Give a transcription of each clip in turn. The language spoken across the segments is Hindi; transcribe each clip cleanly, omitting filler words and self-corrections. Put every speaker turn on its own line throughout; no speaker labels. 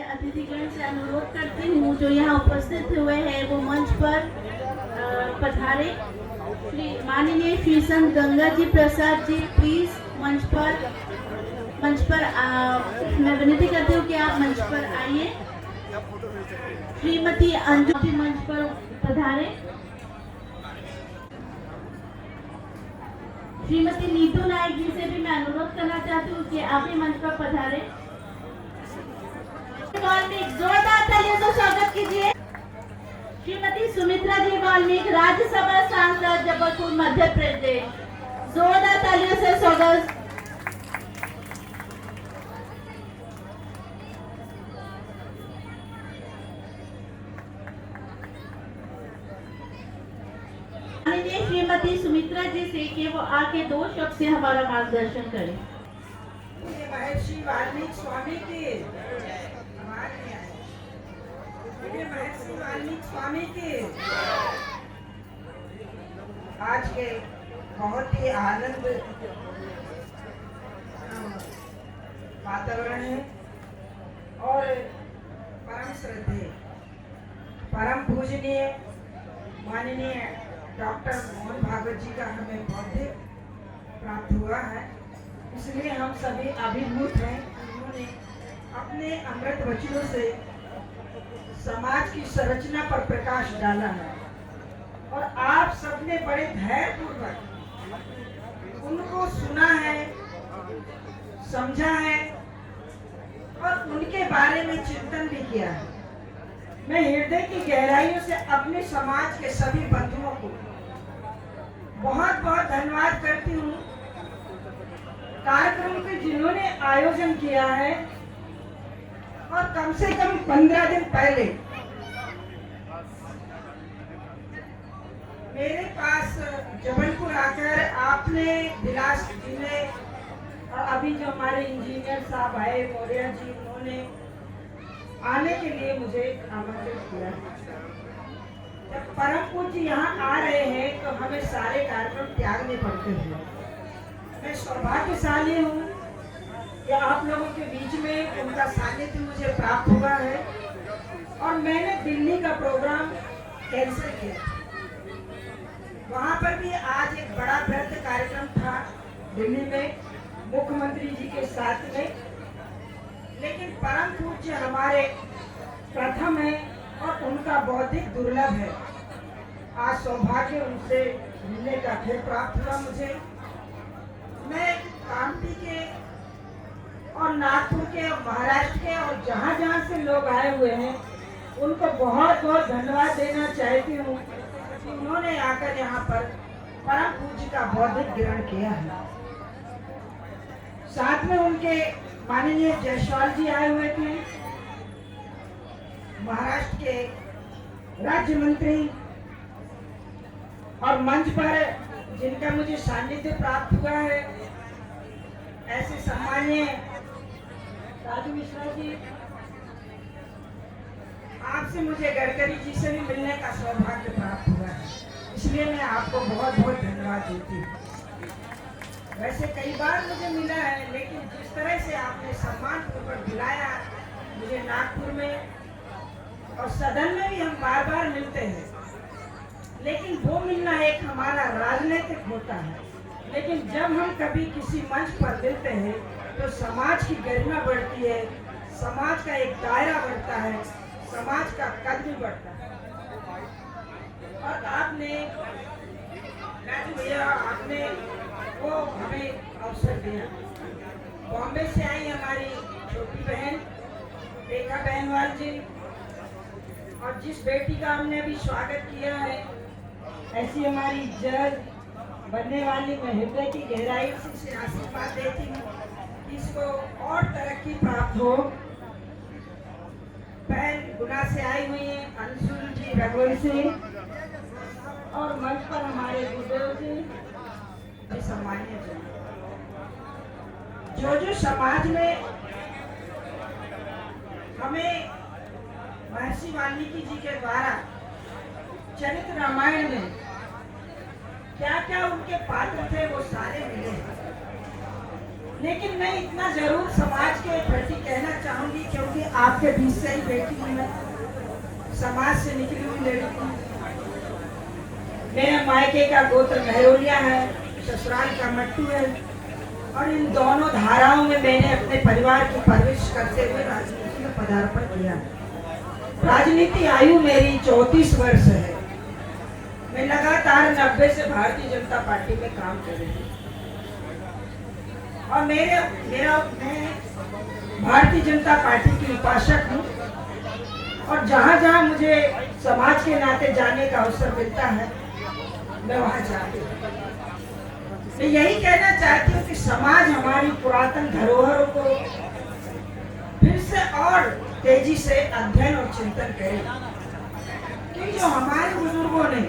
अतिथिगण से अनुरोध करती हूँ जो यहाँ उपस्थित हुए हैं वो मंच पर पधारे। माननीय श्री संत गंगा जी प्रसाद जी प्लीज मंच पर मैं विनती करती हूँ कि आप मंच पर आइए। श्रीमती अंजू जी मंच पर पधारे। श्रीमती नीतू नायक जी से भी मैं अनुरोध करना चाहती हूँ कि आप भी मंच पर पधारे। वाल्मीकि जोरदार तालियों से स्वागत कीजिए। श्रीमती सुमित्रा जी वाल्मीकि राज्यसभा सांसद जबलपुर मध्य प्रदेश, जोरदार तालियों से स्वागत। माननीय श्रीमती सुमित्रा जी से कि वो आके 2 शब्द से हमारा मार्गदर्शन करें।
महर्षि वाल्मीकि स्वामी के महर्षि वाल्मीकि स्वामी के आज के बहुत ही आनंद वातावरण है और परम श्रद्धेय परम पूजनीय माननीय डॉक्टर मोहन भागवत जी का हमें बौद्धिक प्राप्त हुआ है, इसलिए हम सभी अभिभूत हैं। उन्होंने अपने अमृत वचनों से समाज की संरचना पर प्रकाश डाला है और आप सबने बड़े धैर्यपूर्वक उनको सुना है, समझा है और उनके बारे में चिंतन भी किया है। मैं हृदय की गहराइयों से अपने समाज के सभी बंधुओं को बहुत बहुत धन्यवाद करती हूँ। कार्यक्रम के जिन्होंने आयोजन किया है और कम से कम 15 दिन पहले मेरे पास जबलपुर आकर आपने विलास जी ने और अभी जो हमारे इंजीनियर साहब आए मौर्य जी, उन्होंने आने के लिए मुझे आमंत्रित किया। जब परम पूज्य यहाँ आ रहे हैं तो हमें सारे कार्यक्रम त्यागने पड़ते हैं। मैं सौभाग्यशाली हूँ कि आप लोगों के बीच में उनका सानिध्य मुझे प्राप्त हुआ है और मैंने दिल्ली का प्रोग्राम कैंसिल किया। वहाँ पर भी आज एक बड़ा वृहद कार्यक्रम था दिल्ली में मुख्यमंत्री जी के साथ में, लेकिन परम पूज्य हमारे प्रथम है और उनका बौद्धिक दुर्लभ है। आज सौभाग्य उनसे मिलने का फिर प्राप्त हुआ मुझे। मैं कामठी के और नागपुर के और महाराष्ट्र के और जहाँ जहाँ से लोग आए हुए हैं उनको बहुत बहुत धन्यवाद देना चाहती हूँ कि उन्होंने आकर यहाँ पर परम पूज्य का बौद्धिक ग्रहण किया है। साथ में उनके माननीय जायसवाल जी आए हुए थे, महाराष्ट्र के राज्य मंत्री, और मंच पर जिनका मुझे सानिध्य प्राप्त हुआ है ऐसे सम्माननीय राजू मिश्रा जी। आपसे मुझे गडकरी जी से भी मिलने का सौभाग्य प्राप्त हुआ है, इसलिए मैं आपको बहुत बहुत धन्यवाद देती हूँ। वैसे कई बार मुझे मिला है, लेकिन जिस तरह से आपने सम्मान पूर्वक बुलाया मुझे नागपुर में और सदन में भी हम बार बार मिलते हैं, लेकिन वो मिलना एक हमारा राजनीतिक होता है। लेकिन जब हम कभी किसी मंच पर मिलते हैं तो समाज की गरिमा बढ़ती है, समाज का एक दायरा बढ़ता है, समाज का कद भी बढ़ता है। और आपने भैया आपने वो हमें अवसर दिया। बॉम्बे से आई हमारी छोटी बहन रेखा बहनवाल जी, और जिस बेटी का हमने अभी स्वागत किया है ऐसी हमारी जज बनने वाली, मैं हृदय की गहराई से आशीर्वाद देती हूँ कि इसको और तरक्की प्राप्त हो। बहन गुना से आई हुई है अंशुल जी रघुवर से, और मंच पर हमारे गुरुदेव जी सम्मान्य जी। जो समाज में हमें महर्षि वाल्मीकि जी के द्वारा चरित्र रामायण में क्या क्या उनके पात्र थे वो सारे मिले। लेकिन मैं इतना जरूर समाज के प्रति कहना चाहूंगी, क्योंकि आपके बीच से ही बेटी हूँ मैं, समाज से निकली हुई लड़की हूँ। मेरे मायके का गोत्र महरोलिया है, ससुराल का मट्टू है, और इन दोनों धाराओं में मैंने अपने परिवार की परवरिश करते हुए राजनीति में पदार्पण किया। राजनीति आयु मेरी 34 वर्ष है। मैं लगातार 90 से भारतीय जनता पार्टी में काम कर रही हूँ, और मैं भारतीय जनता पार्टी की उपासक हूँ, और जहाँ जहाँ मुझे समाज के नाते जाने का अवसर मिलता है मैं वहाँ जाती हूँ। मैं यही कहना चाहती हूँ कि समाज हमारी पुरातन धरोहरों को फिर से और तेजी से अध्ययन और चिंतन करे, क्योंकि जो हमारे बुजुर्गों ने,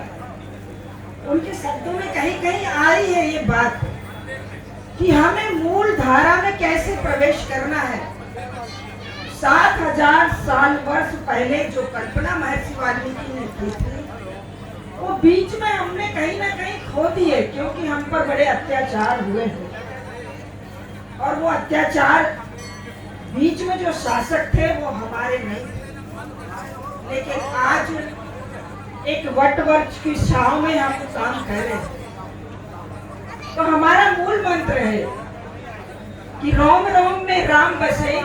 उनके शब्दों में कहीं कहीं आई है ये बात कि हमें मूल धारा में कैसे प्रवेश करना है। 7000 साल वर्ष पहले जो कल्पना महर्षि वाल्मीकि ने की थी, वो बीच में हमने कहीं ना कहीं खो दिए, क्योंकि हम पर बड़े अत्याचार हुए हैं, और वो अत्याचार बीच में जो शासक थे वो हमारे नहीं थे। लेकिन आज एक वट वृक्ष की छांव में हम काम कर रहे हैं। तो हमारा मूल मंत्र है कि रोम रोम में राम बसे,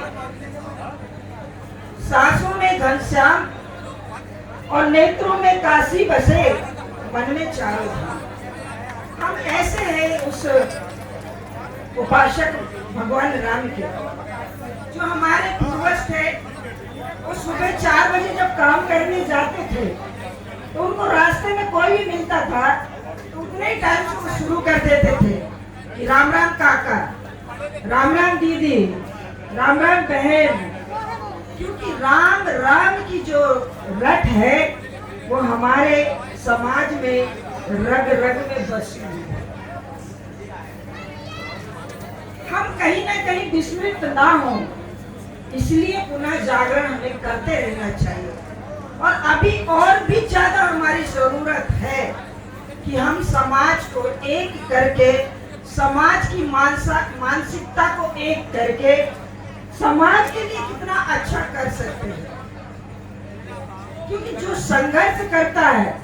सांसों में घनश्याम, और नेत्रों में काशी बसे, मन में चारों धाम। हम ऐसे हैं उस उपासक भगवान राम के, जो हमारे पूर्वज थे। वो सुबह 4 बजे जब काम करने जाते थे तो उनको रास्ते में कोई भी मिलता था तो उतने ही टाइम से वो शुरू कर देते थे कि राम राम काका, राम राम दीदी, राम राम बहन, क्योंकि राम राम की जो रट है वो हमारे समाज में रग रग में बसी हुई है। हम कहीं ना कहीं विस्मृत ना हो, इसलिए पुनः जागरण हमें करते रहना चाहिए। और अभी और भी ज्यादा हमारी जरूरत है कि हम समाज को एक करके, समाज की मानसिकता को एक करके समाज के लिए कितना अच्छा कर सकते हैं। क्योंकि जो संघर्ष करता है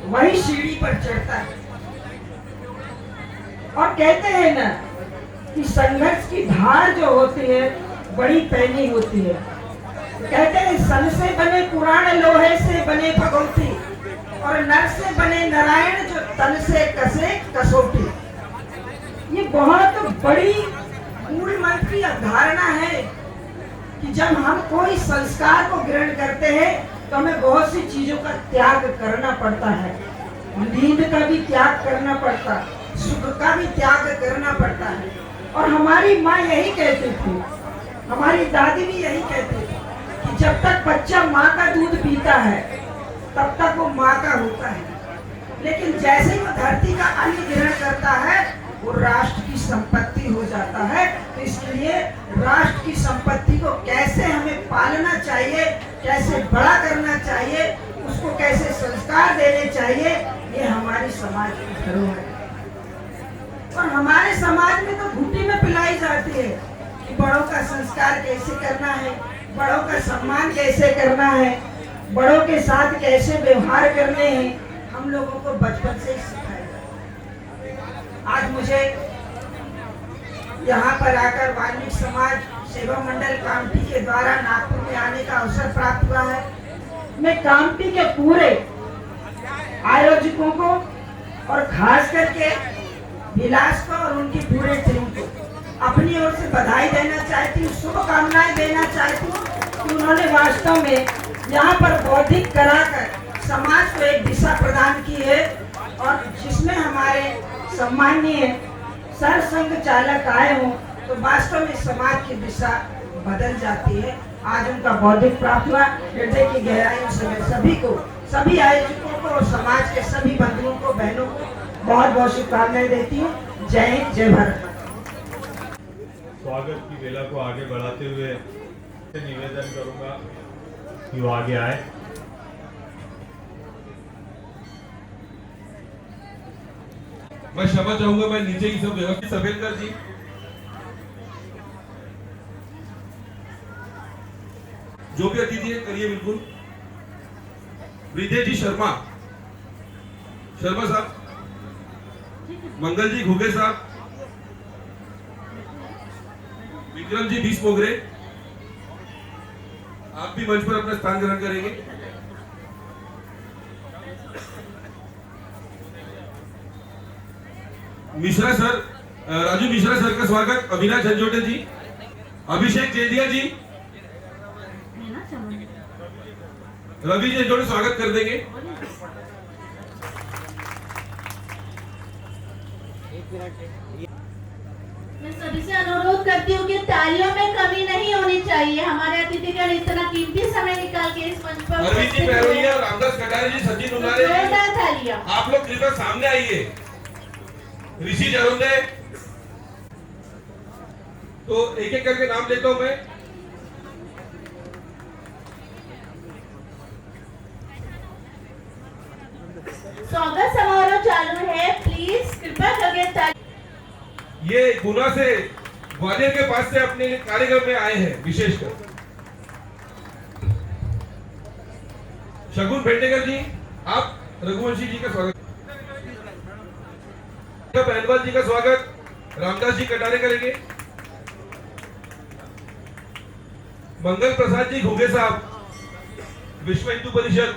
वही सीढ़ी पर चढ़ता है, और कहते हैं ना कि संघर्ष की धार जो होती है बड़ी पैनी होती है। तो कहते हैं सन से बने पुराण, लोहे से बने भगवती, और नर से बने नारायण, जो तन से कसे कसौटी। ये बहुत बड़ी मूल मंत्र की अवधारणा है कि जब हम कोई संस्कार को ग्रहण करते हैं तो हमें बहुत सी चीजों का त्याग करना पड़ता है। नींद का भी त्याग करना पड़ता है, सुख का भी त्याग करना पड़ता है। और हमारी माँ यही कहती थी, हमारी दादी भी यही कहती थी कि जब तक बच्चा माँ का दूध पीता है तब तक वो माँ का होता है, लेकिन जैसे ही वो धरती का अन्न ग्रहण करता है वो राष्ट्र की संपत्ति हो जाता है। तो इसलिए राष्ट्र की संपत्ति को कैसे हमें पालना चाहिए, कैसे बड़ा करना चाहिए, उसको कैसे संस्कार देने चाहिए, ये हमारी समाज की धरोहर है। और हमारे समाज में तो घुट्टी में पिलाई जाती है कि बड़ों का संस्कार कैसे करना है, बड़ों का सम्मान कैसे करना है, बड़ों के साथ कैसे व्यवहार करने हैं। हम लोगों को बचपन से ही सिखाया जाता है। आज मुझे यहाँ पर आकर वाल्मीकि समाज सेवा मंडल कामठी के द्वारा नागपुर में आने का अवसर प्राप्त हुआ है। मैं कामठी के पूरे आयोजकों को और खास करके विलास को और उनकी पूरे टीम को अपनी ओर से बधाई देना चाहती हूँ, शुभकामनाएं देना चाहती हूँ कि उन्होंने वास्तव में यहाँ पर बौद्धिक कराकर समाज को एक दिशा प्रदान की है, और जिसमें हमारे सम्माननीय सरसंघ चालक आए हों तो वास्तव में समाज की दिशा बदल जाती है। आज उनका बौद्धिक प्राप्त हुआ। हृदय की गहराइयों से मैं सभी को, सभी आयोजकों को और समाज के सभी बंधुओं को, बहनों को बहुत बहुत शुभकामनाएं देती हूँ। जय हिंद, जय भारत।
स्वागत की बेला को आगे बढ़ाते हुए निवेदन करूंगा कि वो आगे आए।
मैं क्षमा चाहूंगा, मैं नीचे की सब व्यवस्थित सफेदकर जी, जो भी अतिथि है करिए बिल्कुल। ब्रिजेश जी शर्मा साहब, मंगल जी घुगे साहब, विक्रम जी 20 मोगरे, आप भी मंच पर अपना स्थान ग्रहण करेंगे। मिश्रा सर, राजू मिश्रा सर का स्वागत। अविनाश झंझोटे जी, अभिषेक जेदिया जी, रवि झंझोटे स्वागत कर देंगे।
मैं सभी से अनुरोध करती हूँ कि तालियों में कमी नहीं होनी चाहिए। हमारे अतिथिगण इतना कीमती समय निकाल के इस मंच पर
अरविंद जी पैरोलिया, रामदास कटारे जी, सचिन उनारे जी,
जोरदार तालियां।
आप लोग कृपया सामने आइए। ऋषि जरूंदे, तो एक एक करके नाम लेता हूं मैं।
स्वागत समारोह चालू है, प्लीज कृपया करके ताली।
ये गुना से, ग्वालियर के पास से अपने कार्यक्रम में आए हैं विशेषकर। शगुन भेटेकर जी, आप रघुवंशी जी का स्वागत, पहलवाल जी का स्वागत, रामदास जी कटारे करेंगे। मंगल प्रसाद जी घुगे साहब, विश्व हिंदू परिषद,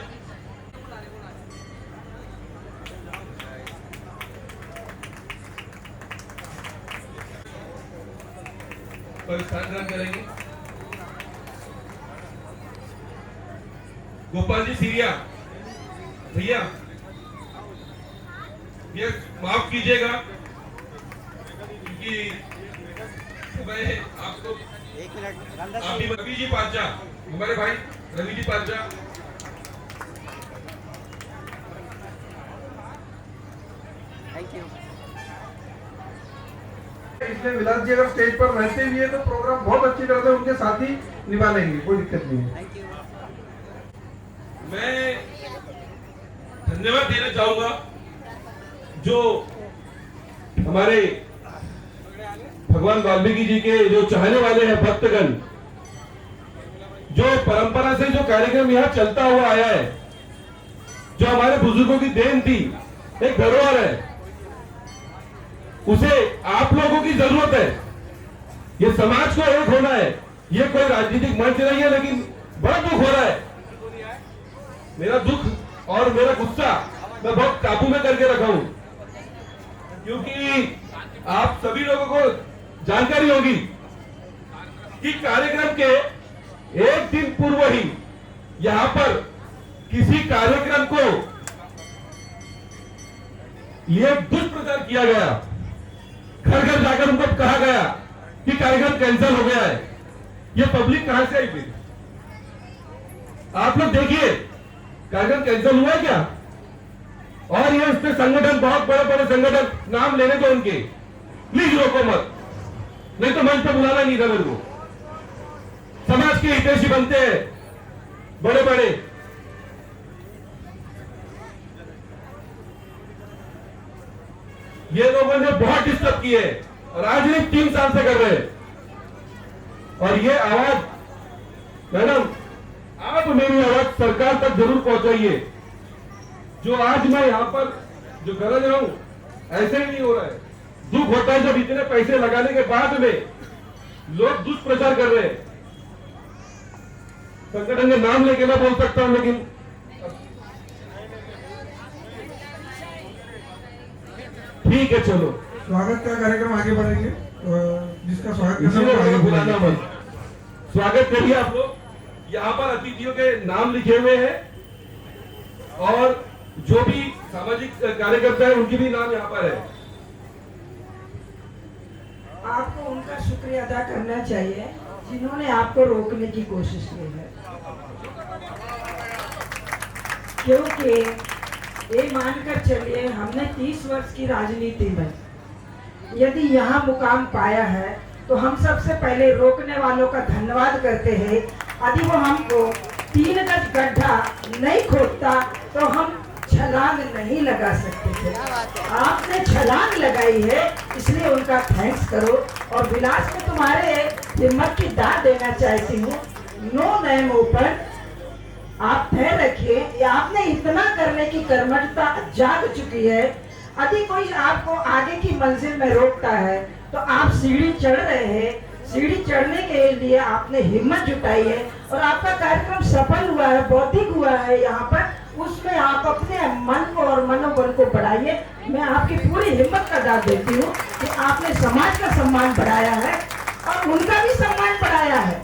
पर स्थान ग्रहण करेंगे। गोपाल जी सीरिया भैया, ये माफ कीजिएगा क्योंकि मैं आपको, आप भी, रवि जी पांचा, हमारे भाई रवि जी पांचा,
इसलिए विलास जी अगर स्टेज पर रहते भी है तो प्रोग्राम बहुत अच्छी तरह से उनके साथ ही निभा लेंगे, कोई दिक्कत नहीं है।
मैं धन्यवाद देना चाहूंगा जो हमारे भगवान वाल्मीकि जी के जो चाहने वाले हैं भक्तगण, जो परंपरा से जो कार्यक्रम यहाँ चलता हुआ आया है, जो हमारे बुजुर्गों की देन थी, एक धरोहर है, उसे आप लोगों की जरूरत है। ये समाज को एक होना है, ये कोई राजनीतिक मंच नहीं है, लेकिन बड़ा दुख हो रहा है। मेरा दुख और मेरा गुस्सा मैं बहुत काबू में करके रखा हूं, क्योंकि आप सभी लोगों को जानकारी होगी कि कार्यक्रम के एक दिन पूर्व ही यहां पर किसी कार्यक्रम को ये दुष्प्रचार किया गया। घर घर जाकर उनको कहा गया कि कार्यक्रम कैंसिल हो गया है। ये पब्लिक कहां से आई थी? आप लोग देखिए, कार्यक्रम कैंसिल हुआ है क्या? और ये उसके संगठन, बहुत बड़े बड़े संगठन, नाम लेने दो उनके, प्लीज रोको मत, नहीं तो मंच पे बुलाना नहीं था मेरे को। समाज के हितैषी बनते हैं बड़े बड़े, ये लोगों ने बहुत डिस्टर्ब किए और आज नहीं 3 साल से कर रहे हैं। और ये आवाज, मैडम आप मेरी आवाज सरकार तक जरूर पहुंचाइए। जो आज मैं यहाँ पर जो गरज रहा हूं, ऐसे ही नहीं हो रहा है। दुख होता है जब इतने पैसे लगाने के बाद में लोग दुष्प्रचार कर रहे हैं। संगठन के नाम लेके मैं बोल सकता हूं, लेकिन ठीक है, चलो
स्वागत का कार्यक्रम आगे बढ़ेंगे, जिसका स्वागत
इसीलिए
करना
मुझे
है,
बुलाना मत। स्वागत करिए आप लोग। यहाँ पर अतिथियों के नाम लिखे हुए हैं और जो भी सामाजिक कार्यकर्ता है उनकी भी नाम यहाँ पर है।
आपको उनका शुक्रिया अदा करना चाहिए जिन्होंने आपको रोकने की कोशिश की है, क्योंकि ये मानकर चलिए हमने 30 वर्ष की राजनीति में यदि यहाँ मुकाम पाया है तो हम सबसे पहले रोकने वालों का धन्यवाद करते हैं। यदि वो हमको 3 गज गड्ढा नहीं खोदता तो हम छलांग नहीं लगा सकते थे। आपने छलांग लगाई है, इसलिए उनका थैंक्स करो। और विलास में तुम्हारे हिम्मत की दाद देना चाहती हूँ। नो नेम ओपन, आप ठहर रखिए। ये आपने इतना करने की कर्मठता जाग चुकी है। यदि कोई आपको आगे की मंजिल में रोकता है तो आप सीढ़ी चढ़ रहे हैं। सीढ़ी चढ़ने के लिए आपने हिम्मत जुटाई है और आपका कार्यक्रम सफल हुआ है, बौद्धिक हुआ है। यहाँ पर उसमें आप अपने मन को और मनोबल को बढ़ाइए। मैं आपकी पूरी हिम्मत का दाद देती हूँ कि आपने समाज का सम्मान बढ़ाया है और उनका भी सम्मान बढ़ाया है।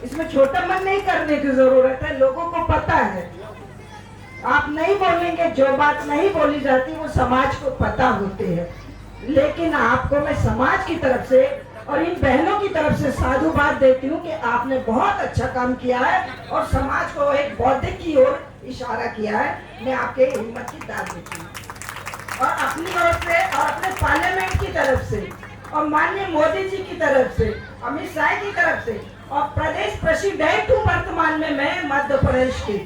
इसमें छोटा मन नहीं करने की जरूरत है, लोगों को पता है। आप नहीं बोलेंगे, जो बात नहीं बोली जाती वो समाज को पता होती है। लेकिन आपको मैं समाज की तरफ से और इन बहनों की तरफ से साधुवाद देती हूँ कि आपने बहुत अच्छा काम किया है और समाज को एक बौद्धिक की ओर इशारा किया है। मैं आपके हिम्मत की दाद देती हूँ। और अपनी ओर से और अपने पार्लियामेंट की तरफ से और माननीय मोदी जी की तरफ से, अमित शाह की तरफ से और प्रदेश प्रेसिडेंट हूँ वर्तमान में मैं मध्य प्रदेश की,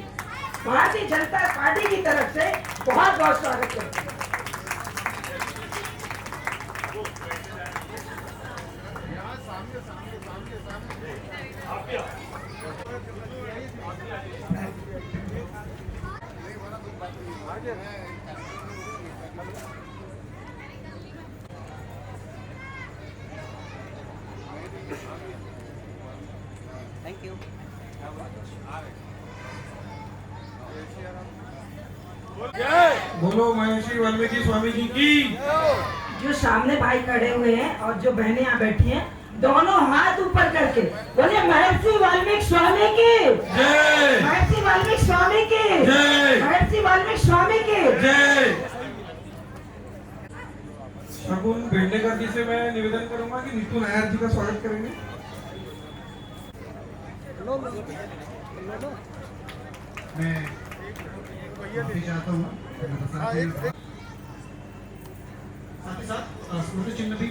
भारतीय जनता पार्टी की तरफ से बहुत बहुत स्वागत करती हूँ।
Thank you.
बोलो महर्षि वाल्मीकि स्वामी जी की।
जो सामने भाई खड़े हुए हैं और जो बहनें यहाँ बैठी हैं, दोनों हाथ ऊपर करके बोले महर्षि वाल्मीकि स्वामी की
जय,
महर्षि वाल्मीकि स्वामी की
जय,
महर्षि वाल्मीकि स्वामी की
जय। शगुन भेंडेकर जी से मैं निवेदन करूंगा कि नीतू नायर जी का स्वागत करेंगे।
मैं माफी चाहता हूँ साथ ही साथ स्मृति चिन्ह भी।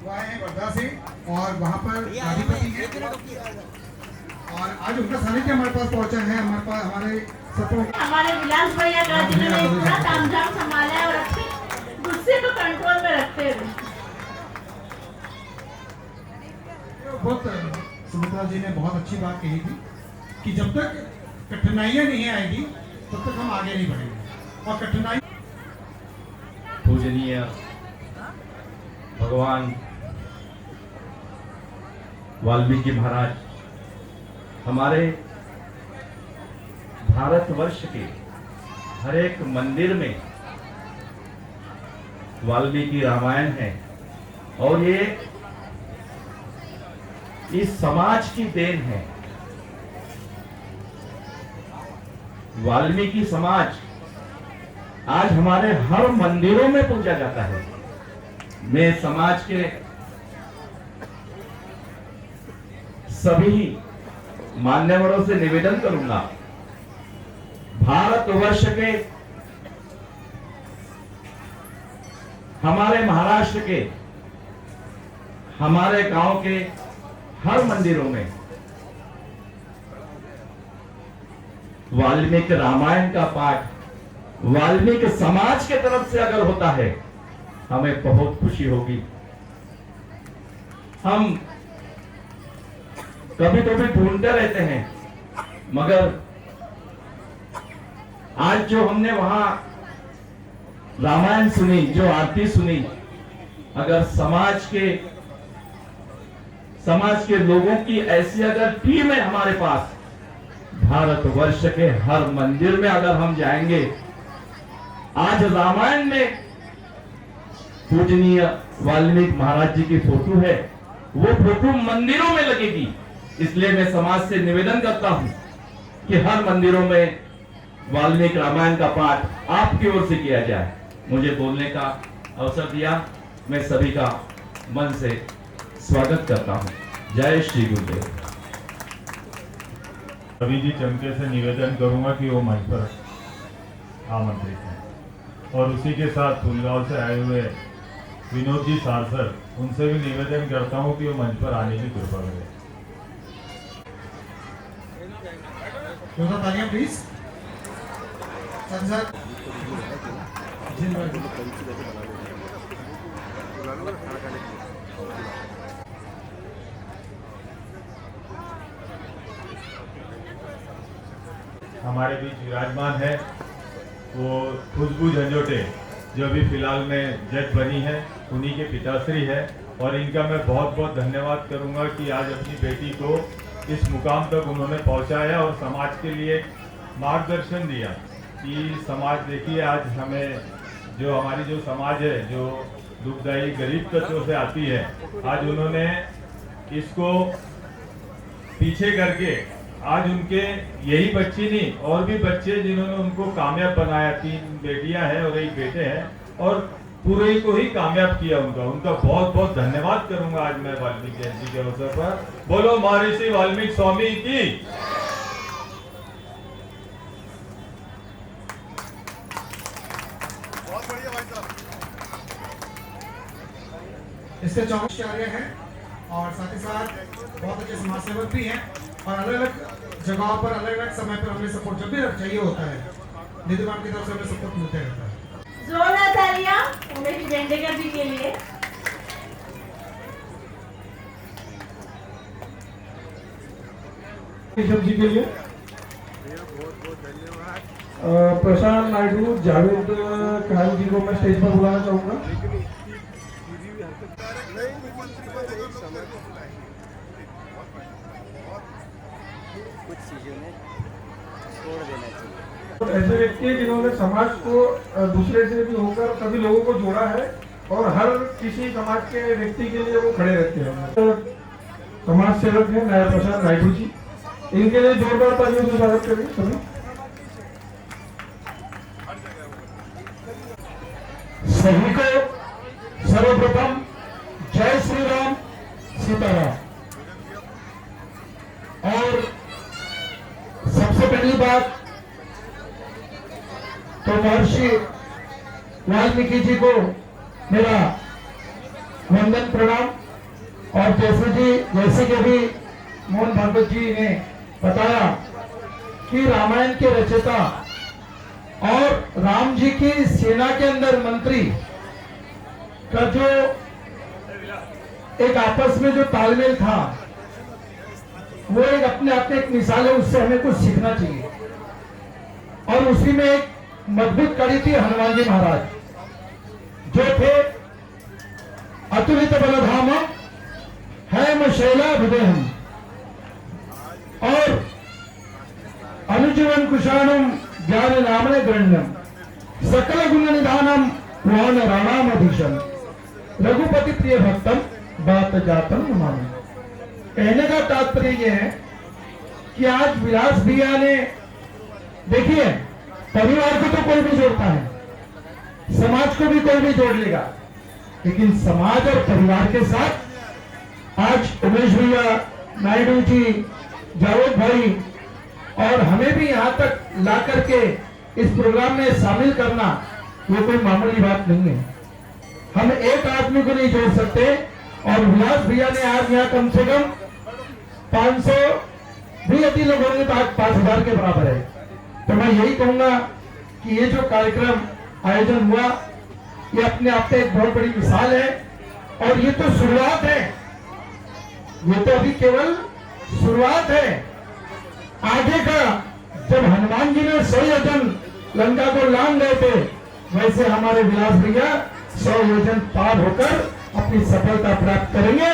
वो आए हैं वर्धा से और वहाँ पर अधिपति हैं और आज उनका सानिध्य हमारे पास पहुँचा है। हमारे पास हमारे सपोर्ट
हमारे विलास भैया का जिन्होंने पूरा तामझाम संभाला है और अपने गुस्से को कंट्रोल में रखते हुए।
बहुत सुमित्रा जी ने बहुत अच्छी बात कही थी कि जब तक कठिनाइयां नहीं आएगी तब तक हम आगे नहीं बढ़ेंगे। और कठिनाई
पूजनीय भगवान वाल्मीकि महाराज हमारे भारतवर्ष के हर एक मंदिर में वाल्मीकि रामायण है और ये इस समाज की देन है। वाल्मीकि समाज आज हमारे हर मंदिरों में पूजा जाता है। मैं समाज के सभी मान्यवरों से निवेदन करूंगा, भारतवर्ष के हमारे महाराष्ट्र के हमारे गांव के हर मंदिरों में वाल्मीकि रामायण का पाठ वाल्मीकि समाज के तरफ से अगर होता है हमें बहुत खुशी होगी। हम कभी कभी ढूंढते रहते हैं, मगर आज जो हमने वहां रामायण सुनी, जो आरती सुनी, अगर समाज के लोगों की ऐसी अगर टीम है हमारे पास, भारतवर्ष के हर मंदिर में अगर हम जाएंगे, आज रामायण में पूजनीय वाल्मीकि महाराज जी की फोटो है, वो फोटो मंदिरों में लगेगी। इसलिए मैं समाज से निवेदन करता हूं कि हर मंदिरों में वाल्मीकि रामायण का पाठ आपकी ओर से किया जाए। मुझे बोलने का अवसर दिया, मैं सभी का मन से स्वागत करता हूं। जय श्री गुरुदेव।
रवि जी चमके से निवेदन करूंगा कि वो मंच पर आमंत्रित हैं और उसी के साथ फूलगांव से आए हुए विनोद जी सारसर, उनसे भी निवेदन करता हूँ कि वो मंच पर आने की कृपा करें।
जोरदार तालियां प्लीज। संसद
हमारे बीच विराजमान है वो खुशबू झंझोटे, जो अभी फिलहाल में जज बनी है, उन्हीं के पिताश्री है। और इनका मैं बहुत बहुत धन्यवाद करूंगा कि आज अपनी बेटी को इस मुकाम तक उन्होंने पहुंचाया और समाज के लिए मार्गदर्शन दिया कि समाज देखिए, आज हमें जो हमारी जो समाज है, जो दुखदायी गरीब तत्वों से आती है, आज उन्होंने इसको पीछे करके आज उनके यही बच्ची नहीं और भी बच्चे जिन्होंने उनको कामयाब बनाया, 3 बेटियां हैं और 1 बेटे हैं, और पूरे को ही कामयाब किया। उनका बहुत बहुत धन्यवाद करूंगा आज मैं वाल्मीकि जयंती के अवसर पर। बोलो महर्षि वाल्मीकि स्वामी की।
इसके 24 आचार्य हैं और साथ ही साथ बहुत अच्छे समाज सेवक भी हैं और अलग अलग जगहों पर अलग अलग समय पर हमें सपोर्ट जब भी चाहिए होता है, निधि मैम की तरफ से हमें सपोर्ट मिलते रहता है।
जोरदार तालियां उमेश बेंडेकर जी के लिए।
केशव जी के लिए प्रशांत नायडू, जावेद खान जी को मैं स्टेज पर बुलाना चाहूंगा।
कुछ चीजों में छोड़ देना चाहिए।
ऐसे व्यक्ति हैं जिन्होंने समाज को दूसरे से भी होकर सभी लोगों को जोड़ा है और हर किसी समाज के व्यक्ति के लिए वो खड़े रहते हैं। समाज सेवक है नायब प्रशांत नायडू जी, इनके लिए जोरदार तालियों से स्वागत करें सभी।
सभी को सर्वप्रथम जय श्री राम, सीताराम। और सबसे पहली बात तो महर्षि वाल्मीकि जी को मेरा वंदन प्रणाम। और जैसे कि अभी मोहन भागवत जी ने बताया कि रामायण के रचयिता और राम जी की सेना के अंदर मंत्री का जो एक आपस में जो तालमेल था, वो एक अपने आप में एक मिसाल है, उससे हमें कुछ सीखना चाहिए। और उसी में एक मजबूत कड़ी थी हनुमान जी महाराज, जो थे अतुलित बलधाम है शैलाभिदेहम और अनुजीवन कुशाणम ज्ञान नामने गण्यम सकल गुण निधानम वान राणाम अधीशम रघुपति प्रिय भक्तम बात जातम नमामि। कहने का तात्पर्य यह है कि आज विलास भैया ने, देखिए, परिवार को तो कोई भी जोड़ता है, समाज को भी कोई भी जोड़ लेगा, लेकिन समाज और परिवार के साथ आज उमेश भैया, नायडू जी, जावेद भाई और हमें भी यहाँ तक ला करके इस प्रोग्राम में शामिल करना, ये कोई मामूली बात नहीं है। हम एक आदमी को नहीं जोड़ सकते और विलास भैया ने आज यहाँ कम से कम 500 भी यदि लोग होंगे तो आज 5000 के बराबर है। तो मैं यही कहूंगा कि ये जो कार्यक्रम आयोजन हुआ, ये अपने आप में एक बहुत बड़ी मिसाल है और ये तो शुरुआत है, ये तो अभी केवल शुरुआत है। आगे का जब हनुमान जी ने 100 योजन लंका को लांग गए थे, वैसे हमारे विलास भैया 100 योजन पार होकर अपनी सफलता प्राप्त करेंगे।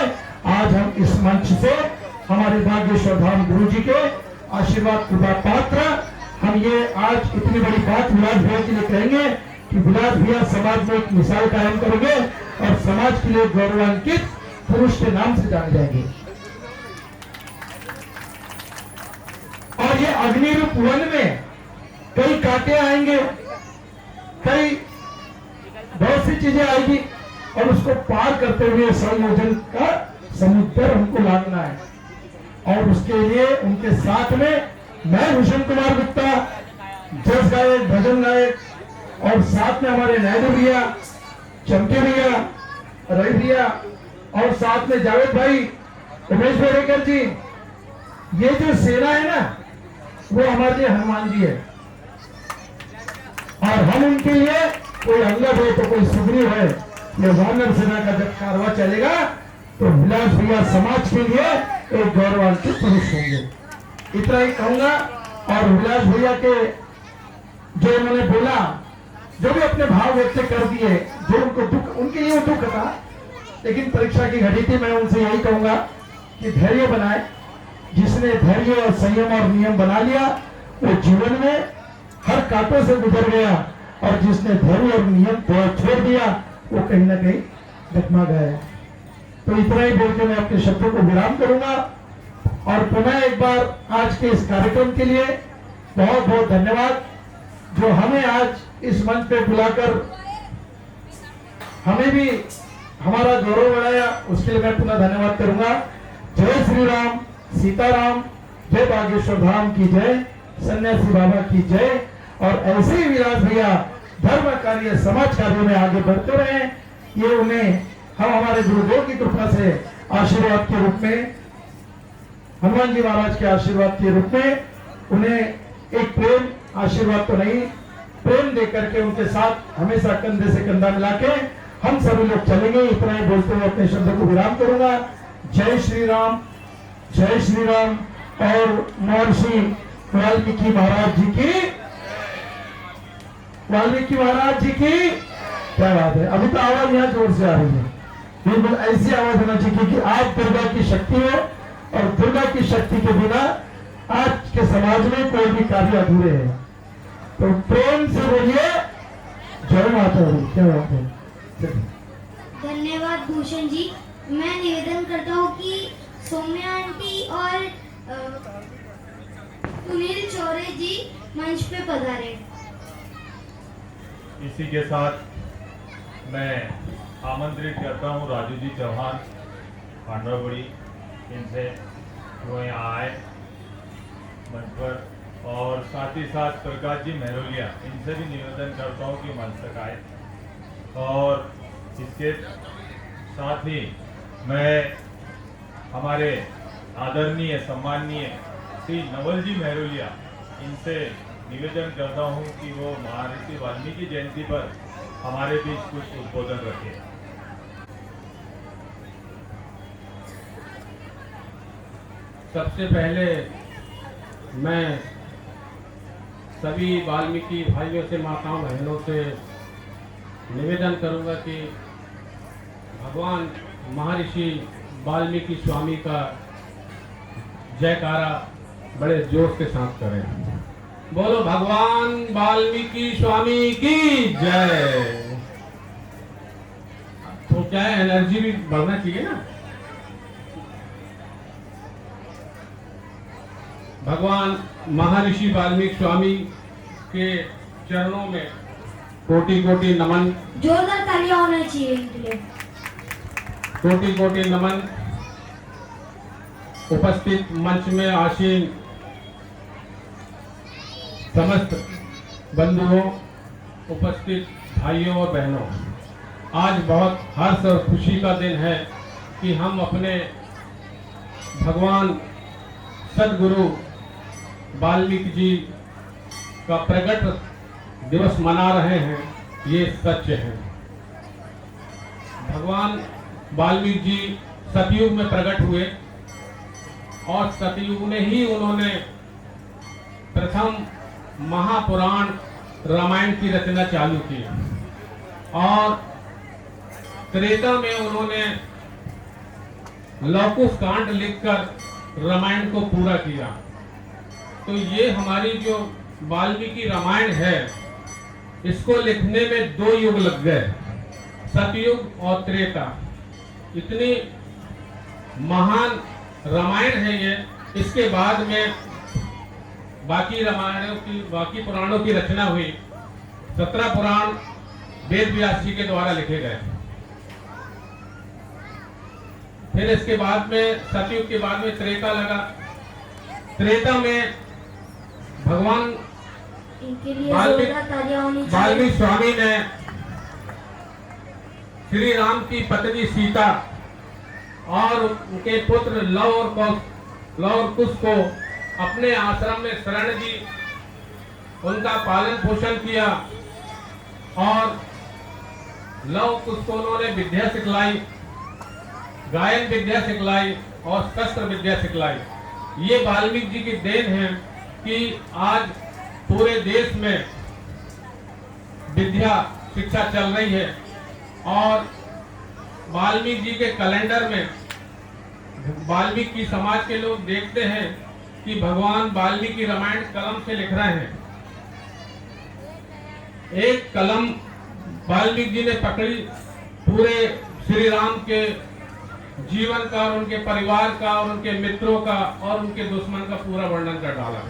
आज हम इस मंच से हमारे भाग्येश्वर धाम गुरु जी के आशीर्वाद कृपा पात्र हम ये आज इतनी बड़ी बात विलास भैया के लिए कहेंगे कि विलास भैया समाज में एक मिसाल कायम करेंगे और समाज के लिए गौरवान्वित पुरुष के नाम से जाने जाएंगे। और ये अग्निरूप वन में कई कांटे आएंगे, कई बहुत सी चीजें आएगी और उसको पार करते हुए 100 योजन का समुद्र हमको लांघना है। और उसके लिए उनके साथ में मैं भूषण कुमार गुप्ता, जस गायक, भजन गायक और साथ में हमारे नायडू भैया, चमके भैया
रवि भैया और साथ में जावेद भाई, उमेश बेड़ेकर जी, ये जो सेना है ना वो हमारे लिए हनुमान जी है। और हम उनके लिए कोई अंगद है तो कोई सुग्रीव है। ये वानर सेना का जब कारवां चलेगा तो विलास भैया समाज के लिए एक गौरवान्वित पुरुष होंगे। इतना ही कहूंगा। और विलास भैया के जो उन्होंने बोला, जो भी अपने भाव व्यक्त कर दिए, जो उनको दुख, उनके लिए वो दुख था, लेकिन परीक्षा की घड़ी थी। मैं उनसे यही कहूंगा कि धैर्य बनाए। जिसने धैर्य और संयम और नियम बना लिया वो जीवन में हर कांटों से गुजर गया, और जिसने धैर्य और नियम को छोड़ दिया वो कहीं ना कहीं डगमा गया। तो इतना ही बोल के मैं अपने शब्दों को विराम करूंगा। और पुनः एक बार आज के इस कार्यक्रम के लिए बहुत बहुत धन्यवाद, जो हमें आज इस मंच पे बुलाकर हमें भी हमारा गौरव बढ़ाया, उसके लिए मैं पुनः धन्यवाद करूंगा। जय श्री राम, सीताराम, जय बागेश्वर धाम की जय, सन्यासी बाबा की जय। और ऐसे ही विलास भैया धर्म कार्य, समाज कार्य में आगे बढ़ते रहे। ये उन्हें हम हमारे गुरुदेव की कृपा से आशीर्वाद के रूप में, हनुमान जी महाराज के आशीर्वाद के रूप में उन्हें एक प्रेम आशीर्वाद तो नहीं, प्रेम दे करके उनके साथ हमेशा कंधे से कंधा मिला के हम सभी लोग चलेंगे। इतना ही बोलते हुए अपने शब्दों को विराम करूंगा। जय श्री राम, जय श्री राम। और महर्षि वाल्मीकि महाराज जी की, वाल्मीकि महाराज जी की क्या बात है। अभी तो आवाज यहाँ जोर से आ रही है, बिल्कुल ऐसी आवाज होना चाहिए कि आप दुर्गा की शक्ति हो, और दुर्गा की शक्ति के बिना आज के समाज में कोई भी कार्य अधूरे है। तो प्रेम से बोलिए जय माता दी। क्या बात है।
धन्यवाद भूषण जी। मैं निवेदन करता हूँ कि सौम्या आंटी और सुनील चौरे जी मंच पे पधारे।
इसी के साथ मैं आमंत्रित करता हूं राजू जी चौहान पांडवगुड़ी, इनसे वो यहाँ आए मंच पर, और साथ ही साथ प्रकाश जी महरोलिया, इनसे भी निवेदन करता हूँ कि मंच तक आए। और इसके साथ ही मैं हमारे आदरणीय सम्माननीय श्री नवल जी महरोलिया, इनसे निवेदन करता हूं कि वो महर्षि वाल्मीकि जयंती पर हमारे बीच कुछ उद्बोधन रखें।
सबसे पहले मैं सभी वाल्मीकि भाइयों से, माताओं बहनों से निवेदन करूंगा कि भगवान महर्षि वाल्मीकि स्वामी का जयकारा बड़े जोर के साथ करें। बोलो भगवान वाल्मीकि स्वामी की जय। तो क्या है, एनर्जी भी बढ़ना चाहिए ना। भगवान महर्षि वाल्मीकि स्वामी के चरणों में कोटि कोटि नमन।
जोरदार तालियां होना चाहिए इनके लिए।
कोटि कोटि नमन। उपस्थित मंच में आसीन समस्त बंधुओं, उपस्थित भाइयों और बहनों, आज बहुत हर्ष और खुशी का दिन है कि हम अपने भगवान सदगुरु वाल्मीकि जी का प्रकट दिवस मना रहे हैं। ये सत्य है। भगवान वाल्मीकि जी सतयुग में प्रकट हुए, और सतयुग में ही उन्होंने प्रथम महापुराण रामायण की रचना चालू की, और त्रेता में उन्होंने लौकुश कांड लिखकर रामायण को पूरा किया। तो ये हमारी जो वाल्मीकि रामायण है, इसको लिखने में 2 युग लग गए, सतयुग और त्रेता। इतनी महान रामायण है ये। इसके बाद में बाकी रामायणों की, बाकी पुराणों की रचना हुई। 17 पुराण वेद व्यास जी के द्वारा लिखे गए। फिर इसके बाद में सतयुग के बाद में त्रेता लगा। त्रेता में भगवान
इनके लिए जोरदार तालियां होनी चाहिए।
वाल्मीकि स्वामी ने श्री राम की पत्नी सीता और उनके पुत्र लव और कुश को अपने आश्रम में शरण दी, उनका पालन पोषण किया और लव कुश को उन्होंने विद्या सिखलाई, गायन विद्या सिखलाई और शस्त्र विद्या सिखलाई। ये वाल्मीकि जी की देन है कि आज पूरे देश में विद्या शिक्षा चल रही है और वाल्मीकि जी के कैलेंडर में वाल्मीकि समाज के लोग देखते हैं कि भगवान वाल्मीकि रामायण कलम से लिख रहे हैं। एक कलम वाल्मीकि जी ने पकड़ी, पूरे श्री राम के जीवन का और उनके परिवार का और उनके मित्रों का और उनके दुश्मन का पूरा वर्णन कर डाला।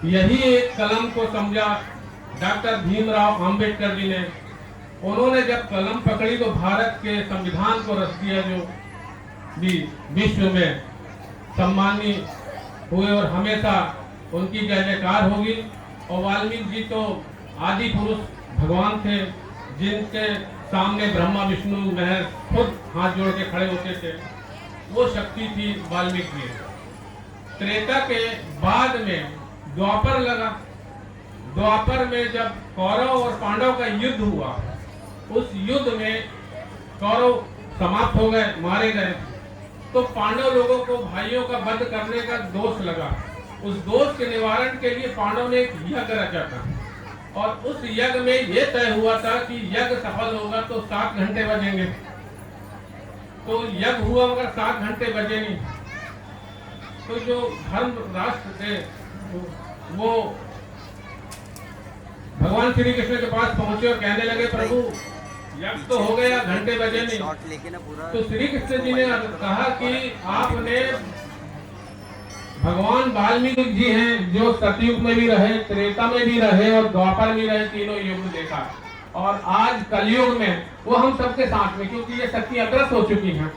यही एक कलम को समझा डॉक्टर भीमराव अंबेडकर जी ने। उन्होंने जब कलम पकड़ी तो भारत के संविधान को रच दिया, जो भी विश्व में सम्मानीय हुए और हमेशा उनकी जय जयकार होगी। और वाल्मीकि जी तो आदि पुरुष भगवान थे, जिनके सामने ब्रह्मा विष्णु महेश खुद हाथ जोड़ के खड़े होते थे। वो शक्ति थी वाल्मीकि जी। त्रेता के बाद में द्वापर लगा। द्वापर में जब कौरव और पांडव का युद्ध हुआ, उस युद्ध में कौरव समाप्त हो गए, मारे गए, तो पांडव लोगों को भाइयों का वध करने का दोष लगा। उस दोष के निवारण के लिए पांडव ने एक यज्ञ रचा था और उस यज्ञ में यह तय हुआ था कि यज्ञ सफल होगा तो 7 घंटे बजेंगे। तो यज्ञ हुआ मगर 7 घंटे बजे नहीं। तो जो धर्म राष्ट्र थे वो भगवान श्री कृष्ण के पास पहुंचे और कहने लगे, प्रभु यज्ञ तो हो गया, घंटे बजे नहीं। तो श्री कृष्ण जी ने कहा कि आपने भगवान वाल्मीकि जी हैं जो सतयुग में भी रहे, त्रेता में भी रहे और द्वापर में रहे, तीनों युग देखा। और आज कलयुग में वो हम सबके साथ में, क्योंकि ये शक्ति अग्रस्त हो चुकी हैं,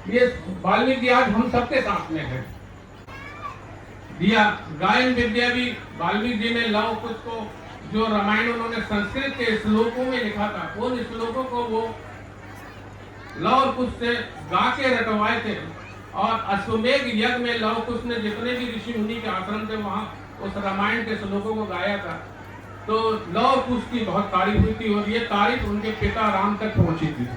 ये वाल्मीकि आज हम सबके साथ में है। दिया गायन विद्या भी वाल्मीकि जी ने लव कुश को, जो रामायण उन्होंने संस्कृत के श्लोकों में लिखा था, उन श्लोकों को वो लव और कुश से गा के रटवाए थे। और अश्वमेघ यज्ञ में लव कुश ने जितने भी ऋषि मुनि के आश्रम थे वहां उस रामायण के श्लोकों को गाया था। तो लव और कुश की बहुत तारीफ हुई थी और ये तारीफ उनके पिता राम तक पहुंची थी।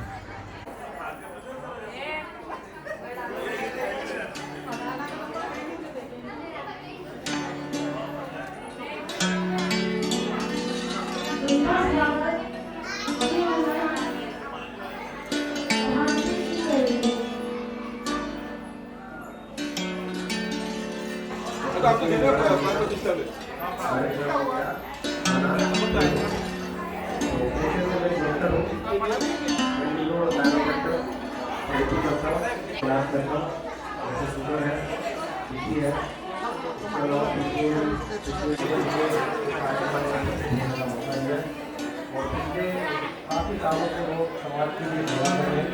काफी सालों से वो समाज के लिए सेवा कर रहे हैं।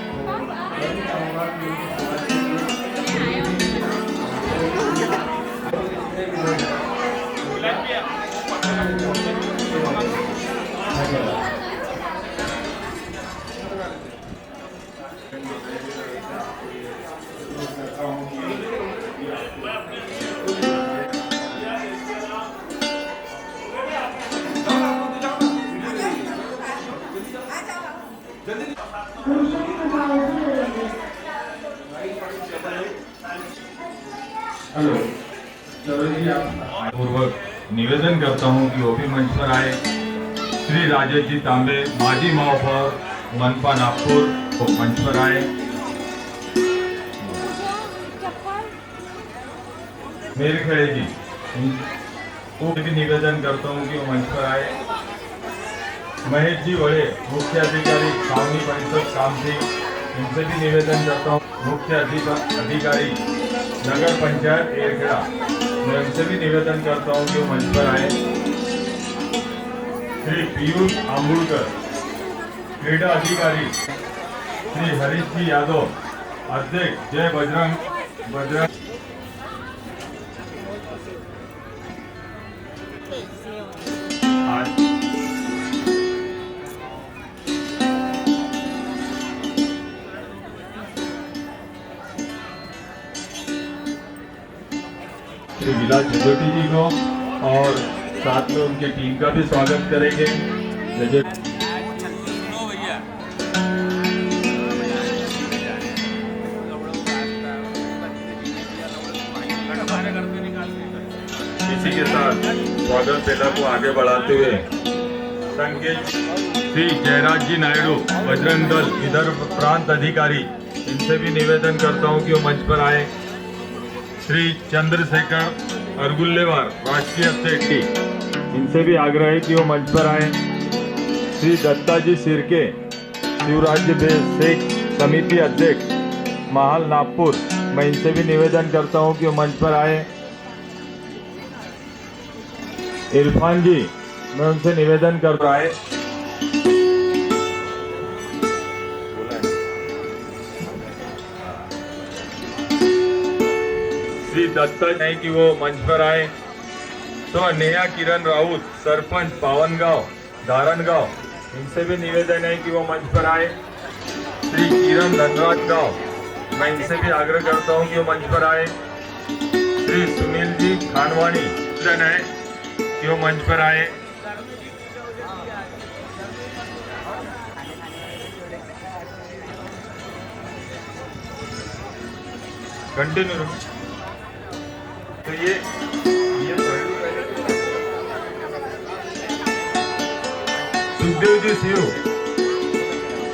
तो मैं भी चाहूँगा कि समाज के
हेलो, चलो जी, पूर्वक निवेदन करता हूं कि ओपी मंच पर आए श्री राजेश जी तांबे, माजी महापौर मनपा नागपुर, को मंच पर आए। मेरे खेड़े जी को भी निवेदन करता हूं कि वो मंच पर आए। महेश जी बड़े मुख्य अधिकारी छावनी परिषद कामठी, इनसे भी निवेदन करता हूँ। मुख्य अधिकारी नगर पंचायत एरखेड़ा, मैं उनसे भी निवेदन करता हूँ कि वो मंच पर आए। श्री पीयूष आंबुलकर, क्रीडा अधिकारी श्री हरीश जी यादव, अध्यक्ष जय बजरंग आज श्री विलास झंझोटी जी को और साथ में उनके टीम का भी स्वागत करेंगे। इसी के साथ स्वागत बेला को आगे बढ़ाते हुए संकेत श्री जयराज जी नायडू बजरंग दल विदर्भ प्रांत अधिकारी, इनसे भी निवेदन करता हूं कि वो मंच पर आए। श्री चंद्रशेखर अरगुल्लेवार राष्ट्रीय अध्यक्ष, इनसे भी आग्रह है कि वो मंच पर आए। श्री दत्ताजी सिरके शिवराज्य शेख समिति अध्यक्ष महाल नागपुर, मैं इनसे भी निवेदन करता हूं कि वो मंच पर आए। इरफान जी, मैं उनसे निवेदन कर रहा है। श्री दत्ता है कि वो मंच पर आए। तो नेहा किरण राउत सरपंच पावनगांव धारणगांव, इनसे भी निवेदन है कि वो मंच पर आए। श्री किरण धनराज गांव, मैं इनसे भी आग्रह करता हूं कि वो मंच पर आए। श्री सुनील जी खानवानी है कि वो मंच पर आए। कंटिन्यू। तो ये सुखदेव जी सिंह,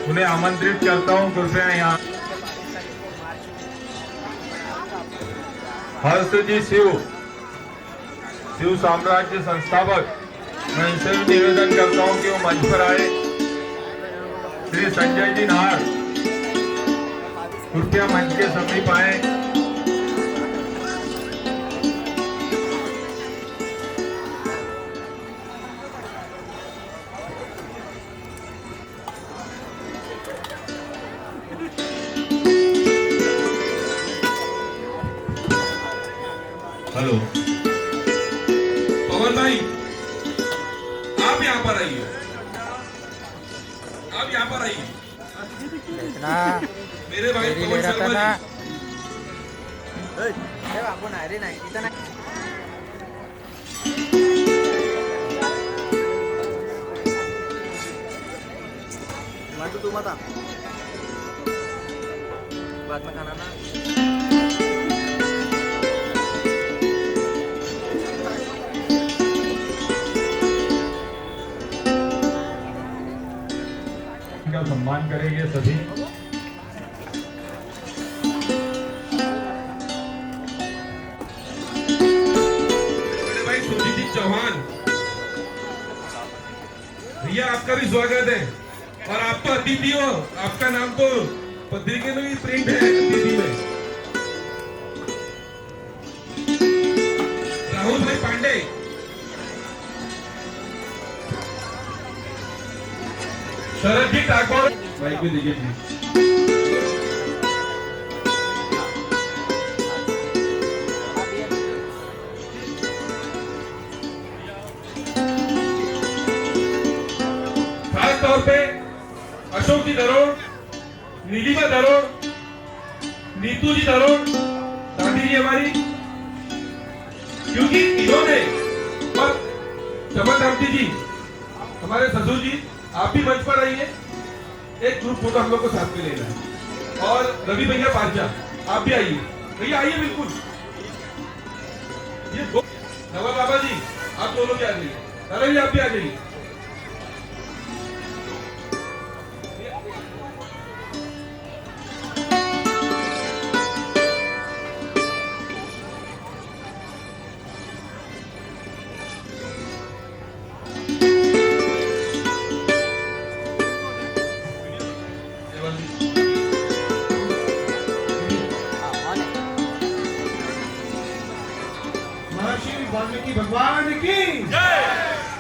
उन्हें आमंत्रित करता हूं कृपया यहाँ। हर्ष जी शिव साम्राज्य संस्थापक, मैं इनसे भी निवेदन करता हूं कि वो मंच पर आए। श्री संजय जी नाहर, कृपया मंच के समीप आए। हेलो
पवन भाई, आप यहाँ पर आइए, आप यहाँ पर आइए। मेरे भाई पवन शर्मा जी,
तू मत आ, बाद में खाना ना।
का सम्मान करेंगे सभी।
मेरे भाई सुजीत जी चौहान भैया, आपका भी स्वागत है। और आप तो अतिथि हो, आपका नाम तो पत्रिके में भी प्रिंट है अतिथि में। राहुल भाई पांडे, शरद जी ठाकुर, भाई को दीजिए प्लीज। खास तौर पे अशोक जी धरोड़, नीलिमा धरोड़, नीतू जी धरोड़, दादी जी हमारी, क्योंकि इन्होंने, और चमन रामती जी हमारे ससुर जी, आप भी मंच पर आइए। एक ग्रुप फोटो हम लोग को साथ में लेना है। और रवि भैया पांचा, आप भी आइए भैया, आइए बिल्कुल। ये नवाब बाबा जी, आप दोनों भी आ जाइए। दादा जी, आप भी आ जाइए।
महर्षि वाल्मीकि भगवान की जय,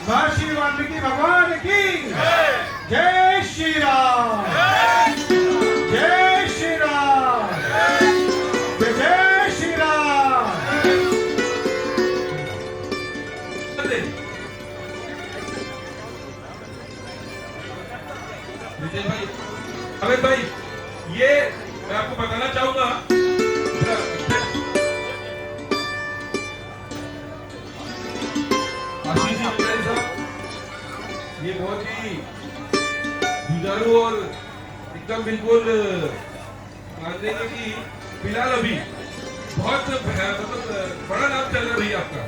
महर्षि वाल्मीकि भगवान की जय। जय श्री राम, जय श्री राम, जय जय श्री राम।
विजय भाई, अमित भाई, ये मैं आपको बताना चाहूंगा, ये बहुत ही जुझारू और एकदम बिल्कुल मान लेंगे कि फिलहाल अभी बहुत मतलब बड़ा नाम चल रहा है भैया आपका।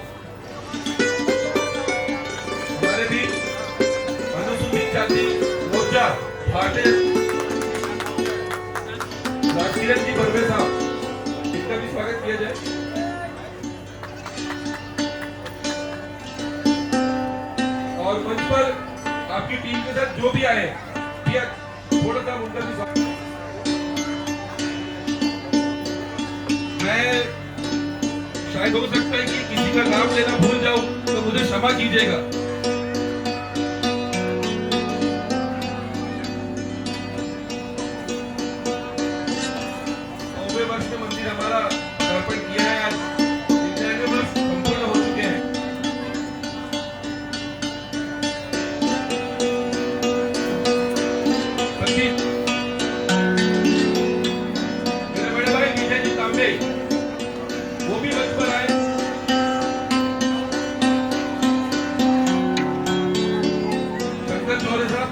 हमारे भी अनुसूचित जाति मोर्चा भाटे राष्ट्रीय जी बर्वे साहब, इनका भी स्वागत किया जाए। और मंच पर आपकी टीम के साथ जो भी आए भैया थोड़ा सा उनका भी स्वागत। मैं शायद हो सकता है कि किसी का नाम लेना भूल जाऊं तो मुझे क्षमा कीजिएगा। वर्ष में मंदिर हमारा अर्पण किया है, आज 99 वर्ष संपूर्ण हो चुके हैं। मेरे बड़े भाई विजय जी तांबे वो भी मंच पर आए। शंकर चौरे साहब,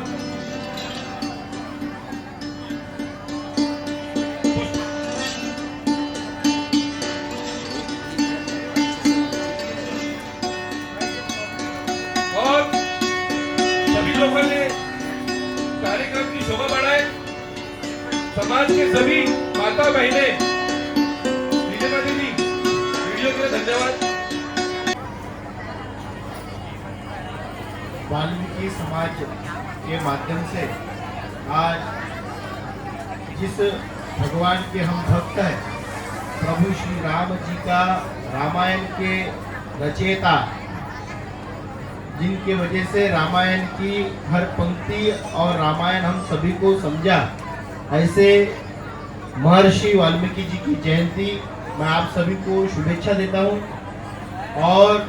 कार्यक्रम की शोभा बढ़ाए। समाज के सभी माता बहनें, विजय दीदी वीडियो के लिए धन्यवाद।
वाल्मीकि समाज के माध्यम से आज जिस भगवान के हम भक्त हैं, प्रभु श्री राम जी का रामायण के रचयिता, जिनके वजह से रामायण की हर पंक्ति और रामायण हम सभी को समझा, ऐसे महर्षि वाल्मीकि जी की जयंती मैं आप सभी को शुभेच्छा देता हूं। और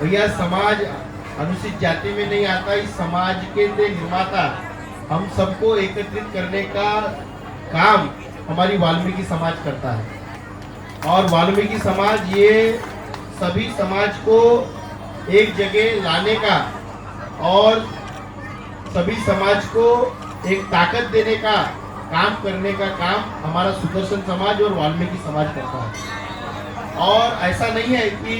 भैया समाज अनुसूचित जाति में नहीं आता, इस समाज के निर्माता हम सबको एकत्रित करने का काम हमारी वाल्मीकि समाज करता है। और वाल्मीकि समाज ये सभी समाज को एक जगह लाने का और सभी समाज को एक ताकत देने का काम करने का काम हमारा सुदर्शन समाज और वाल्मीकि समाज करता है। और ऐसा नहीं है कि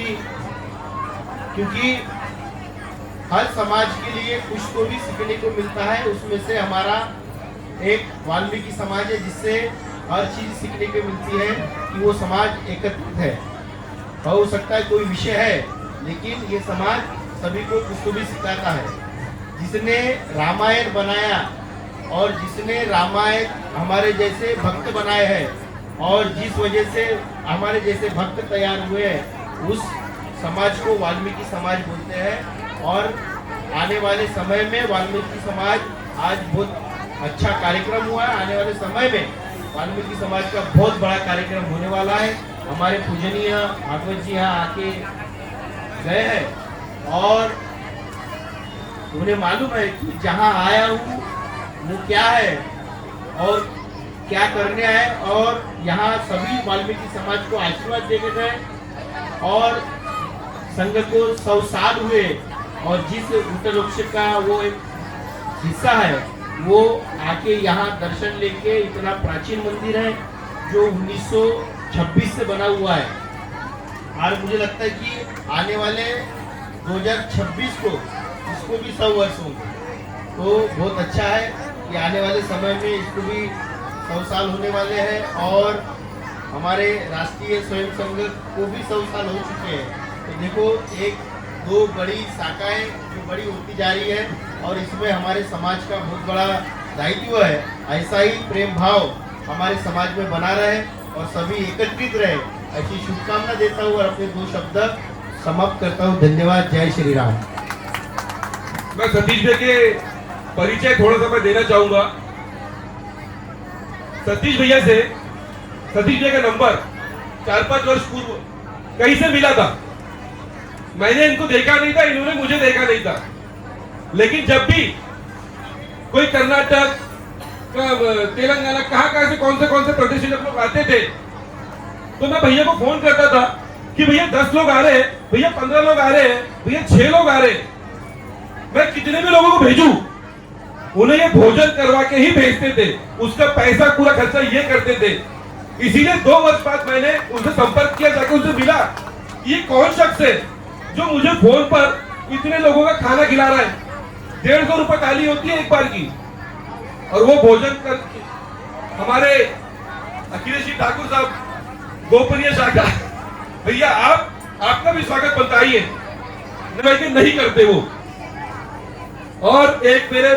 क्योंकि हर समाज के लिए कुछ तो भी सीखने को मिलता है, उसमें से हमारा एक वाल्मीकि समाज है जिससे हर चीज सीखने को मिलती है कि वो समाज एकत्रित है। हो सकता है कोई विषय है, लेकिन ये समाज सभी को कुछ तो भी सिखाता है। जिसने रामायण बनाया और जिसने रामायण हमारे जैसे भक्त बनाए हैं और जिस वजह से हमारे जैसे भक्त तैयार हुए हैं, उस समाज को वाल्मीकि समाज बोलते हैं। और आने वाले समय में वाल्मीकि समाज आज बहुत अच्छा कार्यक्रम हुआ है। आने वाले समय में वाल्मीकि समाज का बहुत बड़ा कार्यक्रम होने वाला है। हमारे पूजनीय भागवत जी यहाँ आके गए हैं और उन्हें मालूम है कि जहाँ आया हूँ वो क्या है और क्या करने आए, और यहाँ सभी वाल्मीकि समाज को आशीर्वाद देने गए और संघ को 100 साल हुए और जिस उत्तरोक्ष का वो एक हिस्सा है वो आके यहाँ दर्शन लेके, इतना प्राचीन मंदिर है जो 1926 से बना हुआ है। और मुझे लगता है कि आने वाले 2026 को इसको भी 100 वर्ष होंगे, तो बहुत अच्छा है कि आने वाले समय में इसको भी 100 साल होने वाले हैं। और हमारे राष्ट्रीय स्वयं संघ को भी 100 साल हो चुके हैं। तो देखो, एक दो बड़ी शाखाएं जो बड़ी होती जा रही है और इसमें हमारे समाज का बहुत बड़ा दायित्व है। ऐसा ही प्रेम भाव हमारे समाज में बना रहे और सभी एकत्रित रहे, ऐसी शुभकामना देता हूँ और अपने 2 शब्द समाप्त करता हूँ। धन्यवाद। जय श्री राम।
मैं सतीश भाई के परिचय थोड़ा सा मैं देना चाहूंगा। सतीश भैया से, सतीश भैया का नंबर 4-5 वर्ष पूर्व कहीं से मिला था। मैंने इनको देखा नहीं था, इन्होंने मुझे देखा नहीं था, लेकिन जब भी कोई कर्नाटक, तेलंगाना, कहां से कौन से प्रदेश से लोग आते थे, तो मैं भैया को फोन करता था कि भैया 10 लोग आ रहे हैं, भैया 15 लोग आ रहे हैं, भैया 6 लोग आ रहे हैं। मैं कितने भी लोगों को भेजूं, उन्हें ये भोजन करवा के ही भेजते थे, उसका पैसा पूरा खर्चा ये करते थे। इसीलिए 2 वर्ष बाद मैंने उनसे संपर्क किया, जाकर उनसे मिला, ये कौन शख्स है जो मुझे फोन पर इतने लोगों का खाना खिला रहा है। 150 रुपए थाली होती है एक बार की, और वो भोजन कर हमारे अखिलेश जी ठाकुर साहब, गोपनीय शाखा भैया, आपका भी स्वागत बनता ही है, नहीं करते वो। और एक मेरे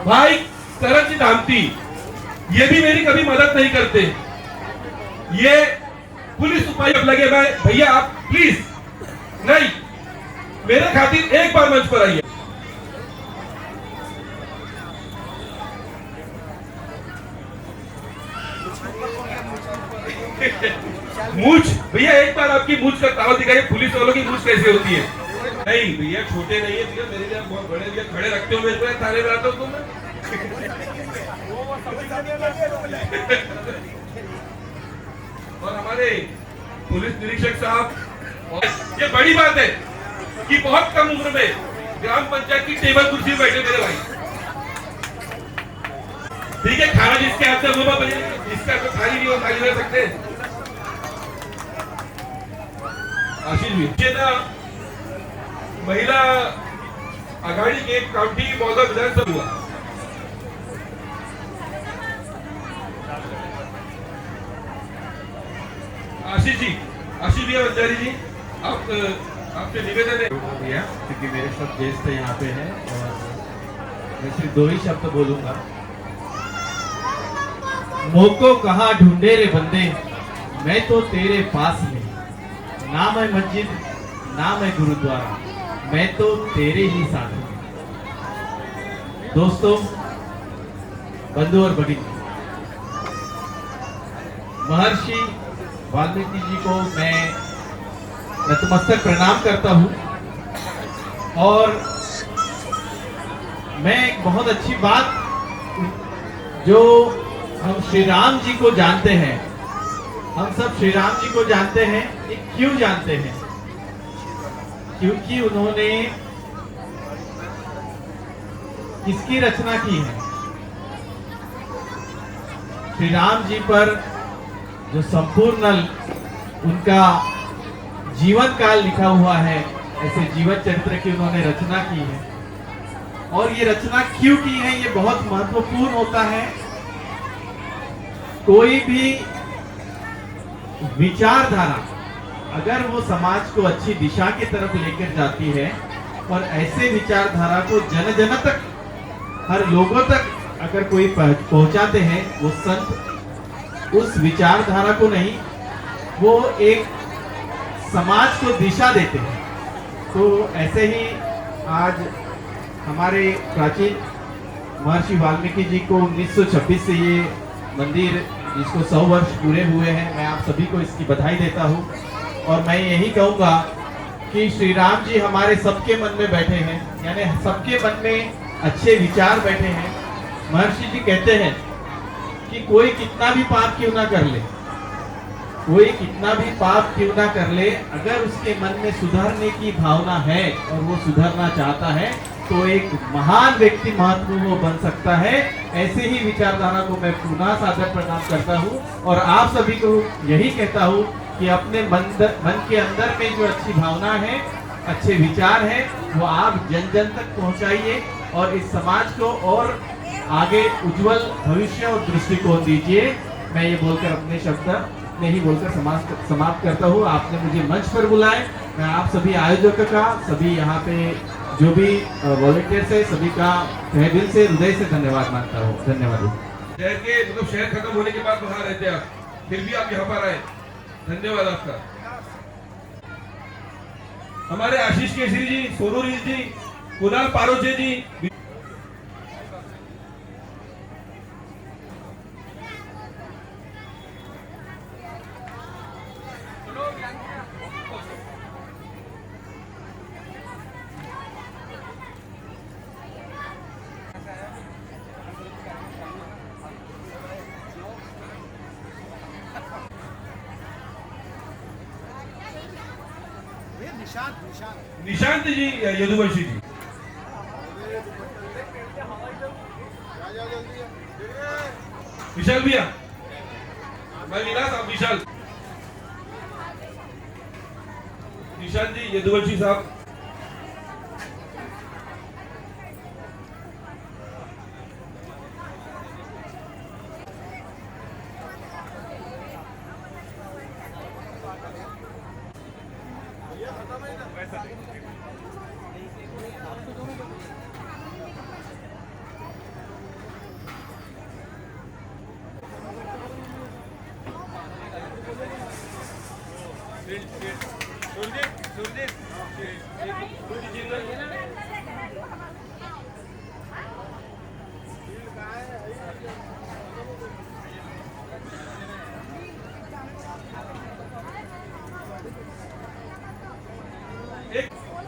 भाई करण जी धामती, ये भी मेरी कभी मदद नहीं करते। ये पुलिस उपायुक्त लगे, मैं भैया आप प्लीज नहीं, मेरे खातिर एक बार मंच पर आइए। मूछ भैया, एक बार आपकी मूछ का ताव दिखाइए, पुलिस वालों की मूछ कैसे होती है। नहीं भैया, छोटे नहीं है भैया, मेरे लिए बहुत बड़े भैया, खड़े रखते हो मेरे को, थाने में आता हूँ तो मैं। और हमारे पुलिस निरीक्षक साहब, और ये बड़ी बात है कि बहुत कम उम्र में ग्राम पंचायत की टेबल कुर्सी में बैठे मेरे भाई। ठीक है, खाना जिसके हाथ से वो जिसका तो खाली नहीं हो, खाली रह सकते। आशीष भी ना, महिला आघाड़ी के काउंटी मौजूदा विधानसभा हुआ। आशीष भैया बंजारी जी, आपसे निवेदन है
भैया, क्योंकि मेरे सब गेस्ट यहाँ पे हैं और मैं सिर्फ 2 ही शब्द बोलूंगा। मोको कहाँ ढूंढे रे बंदे, मैं तो तेरे पास में, ना मैं मस्जिद ना मैं गुरुद्वारा, मैं तो तेरे ही साथ हूं। दोस्तों, बंधु और भगिनी, महर्षि वाल्मीकि जी को मैं नतमस्तक प्रणाम करता हूं। और मैं एक बहुत अच्छी बात, जो हम श्री राम जी को जानते हैं, हम सब श्री राम जी को जानते हैं, ये क्यों जानते हैं? क्योंकि उन्होंने किसकी रचना की है? श्री राम जी पर जो संपूर्ण उनका जीवन काल लिखा हुआ है, ऐसे जीवन चरित्र की उन्होंने रचना की है। और ये रचना क्यों की है, ये बहुत महत्वपूर्ण होता है। कोई भी विचारधारा अगर वो समाज को अच्छी दिशा की तरफ लेकर जाती है, और ऐसे विचारधारा को जन जन तक, हर लोगों तक अगर कोई पहुंचाते हैं, वो संत उस विचारधारा को नहीं, वो एक समाज को दिशा देते हैं। तो ऐसे ही आज हमारे प्राचीन महर्षि वाल्मीकि जी को 1926 से ये मंदिर, जिसको 100 वर्ष पूरे हुए हैं, मैं आप सभी को इसकी बधाई देता हूँ। और मैं यही कहूँगा कि श्री राम जी हमारे सबके मन में बैठे हैं, यानी सबके मन में अच्छे विचार बैठे हैं। महर्षि जी कहते हैं कि कोई कितना भी पाप क्यों ना कर ले, कोई कितना भी पाप क्यों ना कर ले, अगर उसके मन में सुधरने की भावना है और वो सुधरना चाहता है, तो एक महान व्यक्ति महात्मा वो बन सकता है। ऐसे ही विचारधारा को मैं पुनः सादर प्रणाम करता हूँ और आप सभी को यही कहता हूँ कि अपने मन के अंदर में जो अच्छी भावना है, अच्छे विचार है, वो आप जन जन तक पहुँचाइए और इस समाज को और आगे उज्जवल भविष्य और दृष्टिकोण दीजिए। मैं ये बोलकर अपने शब्द नहीं बोलकर समाप्त करता हूँ। आपने मुझे मंच पर बुलाए, मैं आप सभी आयोजकों का, सभी यहाँ पे जो भी वॉलंटियर्स है, सभी का तहे दिल से, हृदय से धन्यवाद मानता हूँ। धन्यवाद।
शहर के शहर खत्म होने के बाद वहां रहते आप, फिर भी आप यहाँ पर आए, धन्यवाद आपका। हमारे आशीष केसरी जी, सोनू जी, कुणाल पारोचे जी, निशांत जी, यदुवंशी जी। विशाल भैया, मैं विलास, आप विशाल। विशाल जी, यदुवंशी साहब।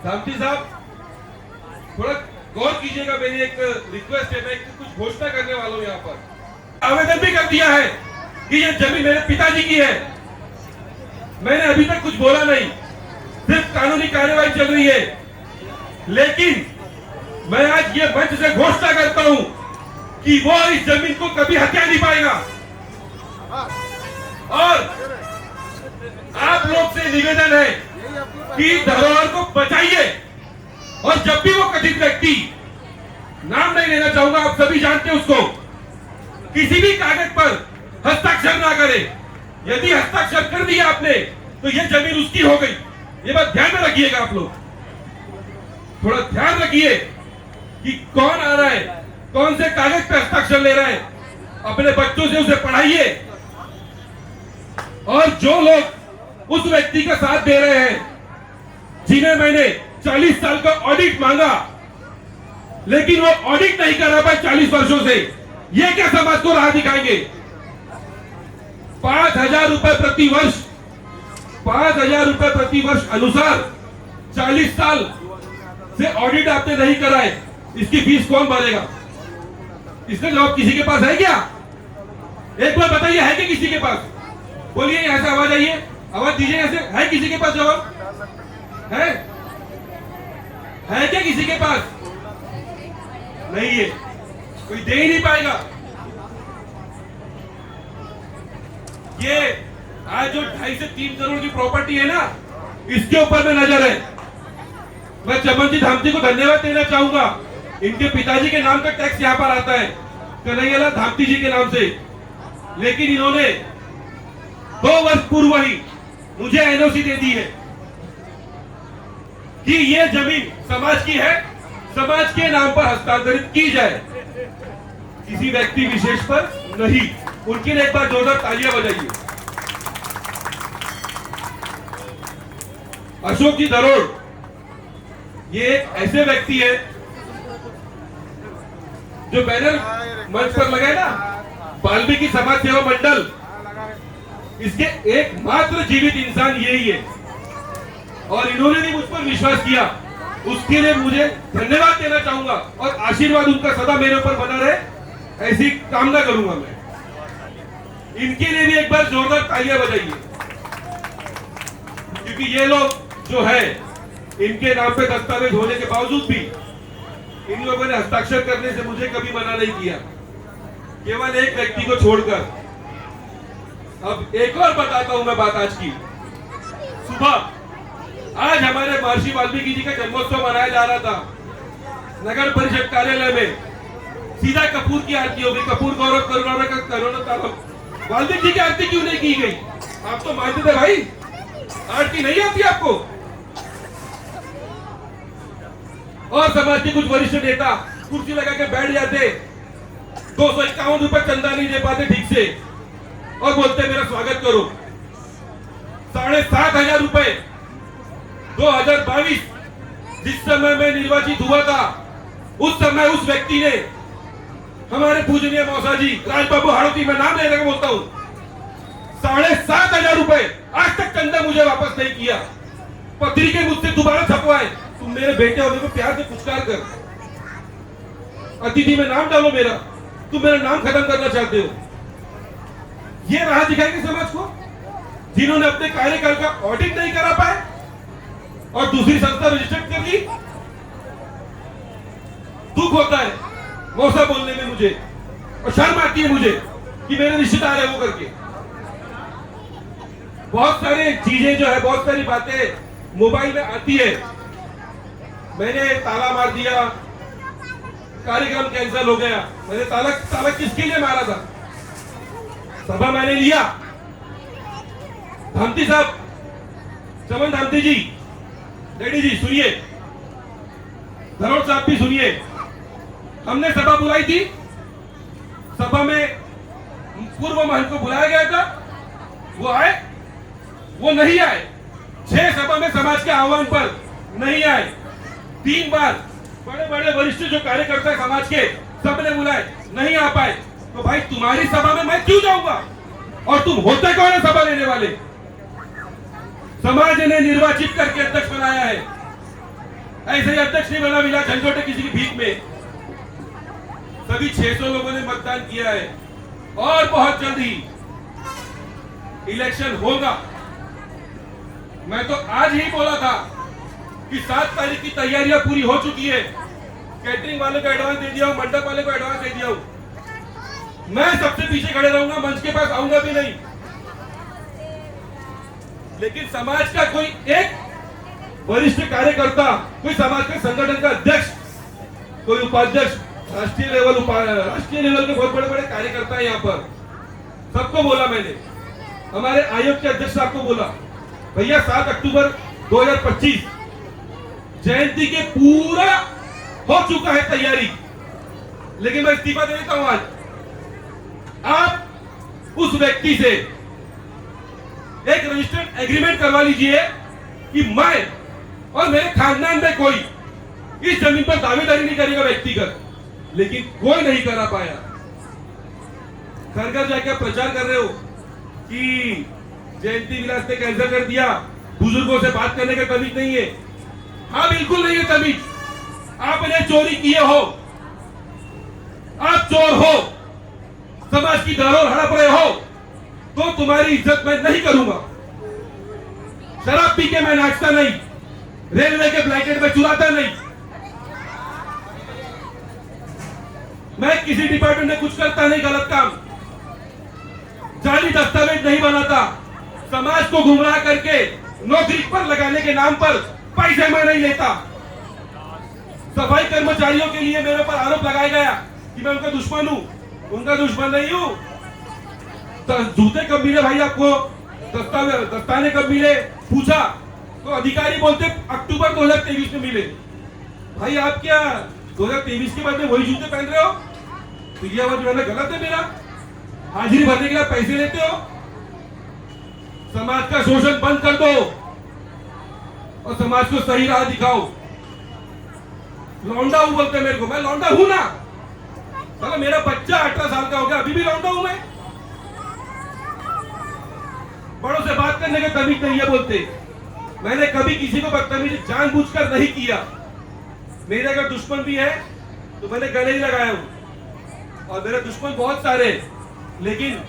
धामती साहब, थोड़ा गौर कीजिएगा, मेरी एक रिक्वेस्ट है, मैं कुछ घोषणा करने वाला हूं यहाँ पर। आवेदन भी कर दिया है कि ये जमीन मेरे पिताजी की है। मैंने अभी तक कुछ बोला नहीं, सिर्फ कानूनी कार्यवाही चल रही है, लेकिन मैं आज ये मंच से घोषणा करता हूं कि वो इस जमीन को कभी हत्या नहीं पाएगा। और आप लोग से निवेदन है कि धरोहर को बचाइए, और जब भी वो कथित व्यक्ति, नाम नहीं लेना चाहूंगा, आप सभी जानते हैं उसको, किसी भी कागज पर हस्ताक्षर ना करे। यदि हस्ताक्षर कर दिया आपने तो ये जमीन उसकी हो गई। ये बात ध्यान में रखिएगा, आप लोग थोड़ा ध्यान रखिए कि कौन आ रहा है, कौन से कागज पे हस्ताक्षर ले रहा है। अपने बच्चों से उसे पढ़ाइए, और जो लोग उस व्यक्ति का साथ दे रहे हैं जिन्हें मैंने 40 साल का ऑडिट मांगा, लेकिन वो ऑडिट नहीं कर रहा पाए 40 वर्षों से, ये क्या समाज को राह दिखाएंगे? 5,000 रुपए प्रति वर्ष, 5,000 रुपए प्रति वर्ष अनुसार 40 साल से ऑडिट आपने नहीं कराए, इसकी फीस कौन भरेगा? इसका जवाब किसी के पास है क्या? एक बार बताइए, है क्या किसी के पास? बोलिए, यहां से आवाज आइए, आवाज दीजिए यहां से। है किसी के पास जवाब? है क्या किसी के पास? नहीं है, कोई दे ही नहीं पाएगा। ये आज जो 2.5 से 3 करोड़ की प्रॉपर्टी है ना, इसके ऊपर में नजर है। मैं चमनजी धामती को धन्यवाद देना चाहूंगा। इनके पिताजी के नाम का टैक्स यहाँ पर आता है, कन्हैयालाल धामती जी के नाम से, लेकिन इन्होंने 2 वर्ष पूर्व ही मुझे एनओसी दे दी है कि ये जमीन समाज की है, समाज के नाम पर हस्तांतरित की जाए, किसी व्यक्ति विशेष पर नहीं। उनके लिए एक बार जोरदार तालियां बजाइए। अशोक जी दरोड़, ये ऐसे व्यक्ति है जो बैनर मंच पर लगाए ना, वाल्मीकि समाज सेवा मंडल, इसके एकमात्र जीवित इंसान यही है, और इन्होंने भी मुझ पर विश्वास किया, उसके लिए मुझे धन्यवाद देना चाहूंगा, और आशीर्वाद उनका सदा मेरे ऊपर बना रहे, ऐसी कामना करूंगा मैं। इनके लिए भी एक बार जोरदार तालियां बजाइए, क्योंकि ये लोग जो है, इनके नाम पे दस्तावेज होने के बावजूद भी इन लोगों ने हस्ताक्षर करने से मुझे कभी मना नहीं किया, केवल एक व्यक्ति को छोड़कर। अब एक और बताता हूं मैं बात आज की। सुबह आज हमारे महर्षि वाल्मीकि जी का जन्मोत्सव मनाया जा रहा था, नगर परिषद कार्यालय में सीधा कपूर की आरती होगी, कपूर गौरव करुणा का करुणा, वाल्मीकि जी की आरती क्यों नहीं की गई? आप तो मानते थे भाई, आरती नहीं आती आपको। और समाज के कुछ वरिष्ठ नेता कुर्सी लगा के बैठ जाते, 251 रुपए चंदा नहीं दे पाते ठीक से, और बोलते मेरा स्वागत करो। 7,500 रुपए 2022 जिस समय में निर्वाचित हुआ था, उस समय उस व्यक्ति ने, हमारे पूजनीय मौसा जी राजबाबू हाड़ोती, मैं नाम लेने का बोलता हूं, 7,500 रुपए आज तक चंदा मुझे वापस नहीं किया। पत्रिके मुझसे दोबारा छपवाए, तुम मेरे बेटे होने को प्यार से पुरस्कार कर, अतिथि में नाम डालो मेरा, तुम मेरा नाम खत्म करना चाहते हो। ये राह दिखाएंगे समाज को, जिन्होंने अपने कार्यकाल का ऑडिट नहीं करा पाए और दूसरी संस्था रजिस्टर्ड कर ली। दुख होता है मौसा बोलने में मुझे, और शर्म आती है मुझे कि मेरे रिश्तेदार है वो करके। बहुत सारी चीजें जो है, बहुत सारी बातें मोबाइल में आती है। मैंने ताला मार दिया, कार्यक्रम कैंसिल हो गया। मैंने ताला किसके लिए मारा था? सभा मैंने लिया। धामती साहब, चमन धामती जी, रेड्डी जी सुनिए, धरोड़ साहब भी सुनिए। हमने सभा बुलाई थी, सभा में पूर्व महंत को बुलाया गया था, वो आए? वो नहीं आए। 6 सभा में समाज के आह्वान पर नहीं आए। 3 बार बड़े बड़े वरिष्ठ जो कार्यकर्ता है समाज के, सबने बुलाए, नहीं आ पाए। तो भाई तुम्हारी सभा में मैं क्यों जाऊंगा? और तुम होते कौन है सभा लेने वाले? समाज ने निर्वाचित करके अध्यक्ष बनाया है, ऐसे ही अध्यक्ष नहीं बना मिला झंझोटे किसी की भीख में। सभी 600 लोगों ने मतदान किया है और बहुत जल्दी इलेक्शन होगा। मैं तो आज ही बोला था कि 7 तारीख की तैयारियां पूरी हो चुकी है। कैटरिंग वाले को एडवांस दे दिया हूं, मंडप वाले को एडवांस दे दिया हूं। मैं सबसे पीछे खड़े रहूंगा, मंच के पास आऊंगा भी नहीं। लेकिन समाज का कोई एक वरिष्ठ कार्यकर्ता, कोई समाज के संगठन का अध्यक्ष, कोई उपाध्यक्ष, राष्ट्रीय लेवल के बहुत बड़े बड़े कार्यकर्ता है यहाँ पर, सबको बोला मैंने। हमारे आयोग के अध्यक्ष साहब को बोला, भैया 7 अक्टूबर 2025 जयंती के पूरा हो चुका है तैयारी, लेकिन मैं इस्तीफा दे देता हूं आज। आप उस व्यक्ति से एक रजिस्टर्ड एग्रीमेंट करवा लीजिए कि मैं और मेरे खानदान में कोई इस जमीन पर दावेदारी नहीं करेगा व्यक्तिगत। लेकिन कोई नहीं करा पाया। घर घर जाकर प्रचार कर रहे हो कि जयंती विलास ने कैंसिल कर दिया, बुजुर्गों से बात करने का तमीज नहीं है। हाँ बिल्कुल नहीं है तमीज। आपने चोरी किए हो, आप चोर हो, समाज की धरोहर हड़प रहे हो, तो तुम्हारी इज्जत मैं नहीं करूंगा। शराब पी के मैं नाचता नहीं, रेलवे के ब्लैकेट में चुराता नहीं, मैं किसी डिपार्टमेंट में कुछ करता नहीं गलत काम, जाली दस्तावेज नहीं बनाता, समाज को गुमराह करके नौकरी पर लगाने के नाम पर पैसे मैं नहीं लेता। सफाई कर्मचारियों के लिए मेरे पर आरोप लगाया गया कि मैं उनका दुश्मन हूं। उनका दुश्मन नहीं हूं। तो जूते कब मिले भाई आपको? दस्ताने कब मिले? पूछा तो अधिकारी बोलते अक्टूबर 2023 में मिले। भाई आप क्या 2023 के बाद में वही जूते पहन रहे हो? तो ये आवाज मैंने गलत है मेरा? हाजिरी भरने के लिए पैसे लेते हो? समाज का शोषण बंद कर दो और समाज को सही राह दिखाओ। लौंडा हूं बोलते मेरे को, मैं लौंडा हूं ना। चलो मेरा बच्चा 18 साल का हो गया, अभी भी लौंडा हूं मैं। बड़ों से बात करने का तमीज नहीं है बोलते। मैंने कभी किसी को बदतमीजी जानबूझकर नहीं किया। मेरे अगर दुश्मन भी है तो मैंने गले ही लगाया हूं। और मेरे दुश्मन बहुत सारे, लेकिन